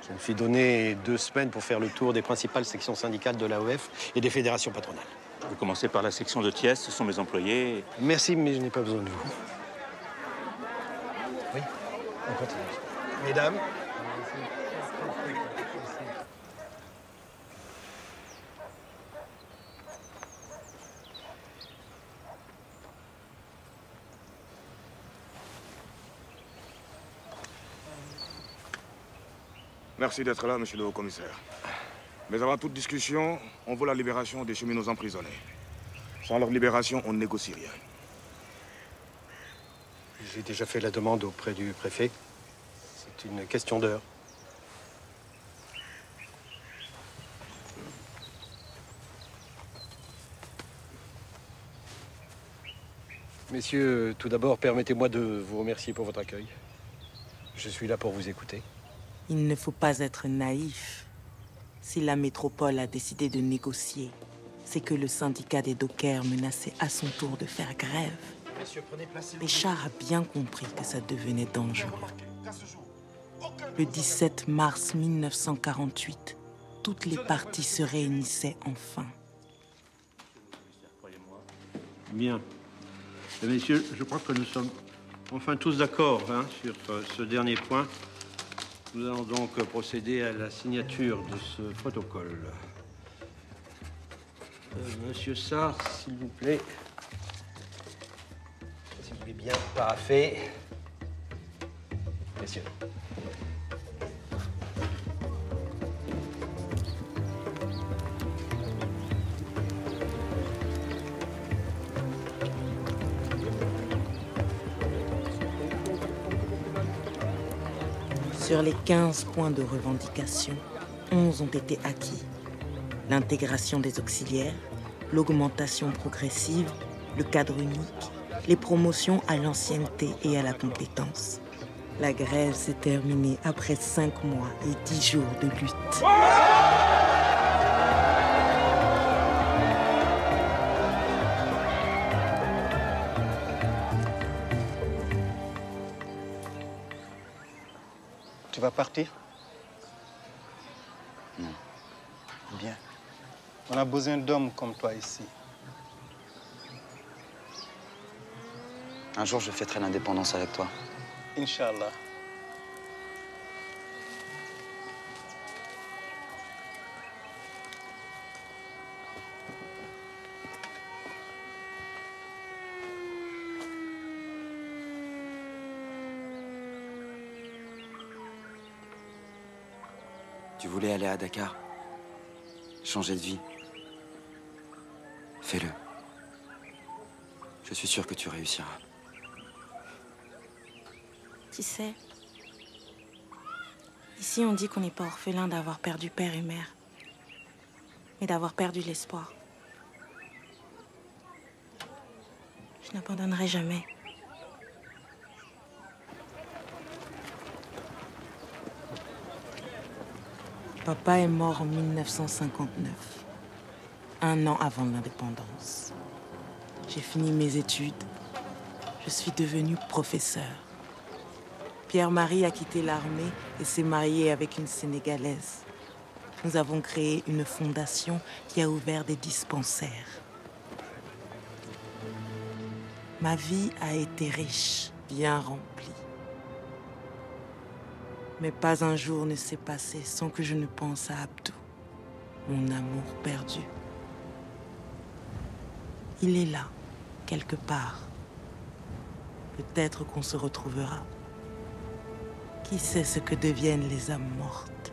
Speaker 16: Je me suis donné 2 semaines pour faire le tour des principales sections syndicales de l'AOF et des fédérations patronales.
Speaker 17: Vous commencez par la section de Thiès, ce sont mes employés.
Speaker 16: Merci, mais je n'ai pas besoin de vous. Oui, on continue. Mesdames.
Speaker 5: Merci d'être là, monsieur le haut-commissaire. Mais avant toute discussion, on veut la libération des cheminots emprisonnés. Sans leur libération, on ne négocie rien.
Speaker 16: J'ai déjà fait la demande auprès du préfet. C'est une question d'heure. Messieurs, tout d'abord, permettez-moi de vous remercier pour votre accueil. Je suis là pour vous écouter.
Speaker 9: Il ne faut pas être naïf. Si la métropole a décidé de négocier, c'est que le syndicat des dockers menaçait à son tour de faire grève.
Speaker 4: Messieurs, prenez place.
Speaker 9: Péchard a bien compris que ça devenait dangereux. Le 17 mars 1948, toutes les parties se réunissaient enfin.
Speaker 17: Bien. Messieurs, je crois que nous sommes enfin tous d'accord sur ce dernier point. Nous allons donc procéder à la signature de ce protocole. Monsieur Sarr, s'il vous plaît. S'il vous plaît, bien paraphé. Messieurs.
Speaker 9: Sur les 15 points de revendication, 11 ont été acquis. L'intégration des auxiliaires, l'augmentation progressive, le cadre unique, les promotions à l'ancienneté et à la compétence. La grève s'est terminée après 5 mois et 10 jours de lutte.
Speaker 1: Tu vas partir?
Speaker 13: Non.
Speaker 1: Bien. On a besoin d'hommes comme toi ici.
Speaker 13: Un jour, je fêterai l'indépendance avec toi.
Speaker 1: Inch'Allah.
Speaker 13: Tu voulais aller à Dakar, changer de vie. Fais-le. Je suis sûr que tu réussiras.
Speaker 24: Tu sais, ici on dit qu'on n'est pas orphelin d'avoir perdu père et mère, mais d'avoir perdu l'espoir. Je n'abandonnerai jamais.
Speaker 9: Papa est mort en 1959, un an avant l'indépendance. J'ai fini mes études. Je suis devenue professeure. Pierre-Marie a quitté l'armée et s'est marié avec une Sénégalaise. Nous avons créé une fondation qui a ouvert des dispensaires. Ma vie a été riche, bien remplie. Mais pas un jour ne s'est passé sans que je ne pense à Abdou, mon amour perdu. Il est là, quelque part. Peut-être qu'on se retrouvera. Qui sait ce que deviennent les âmes mortes?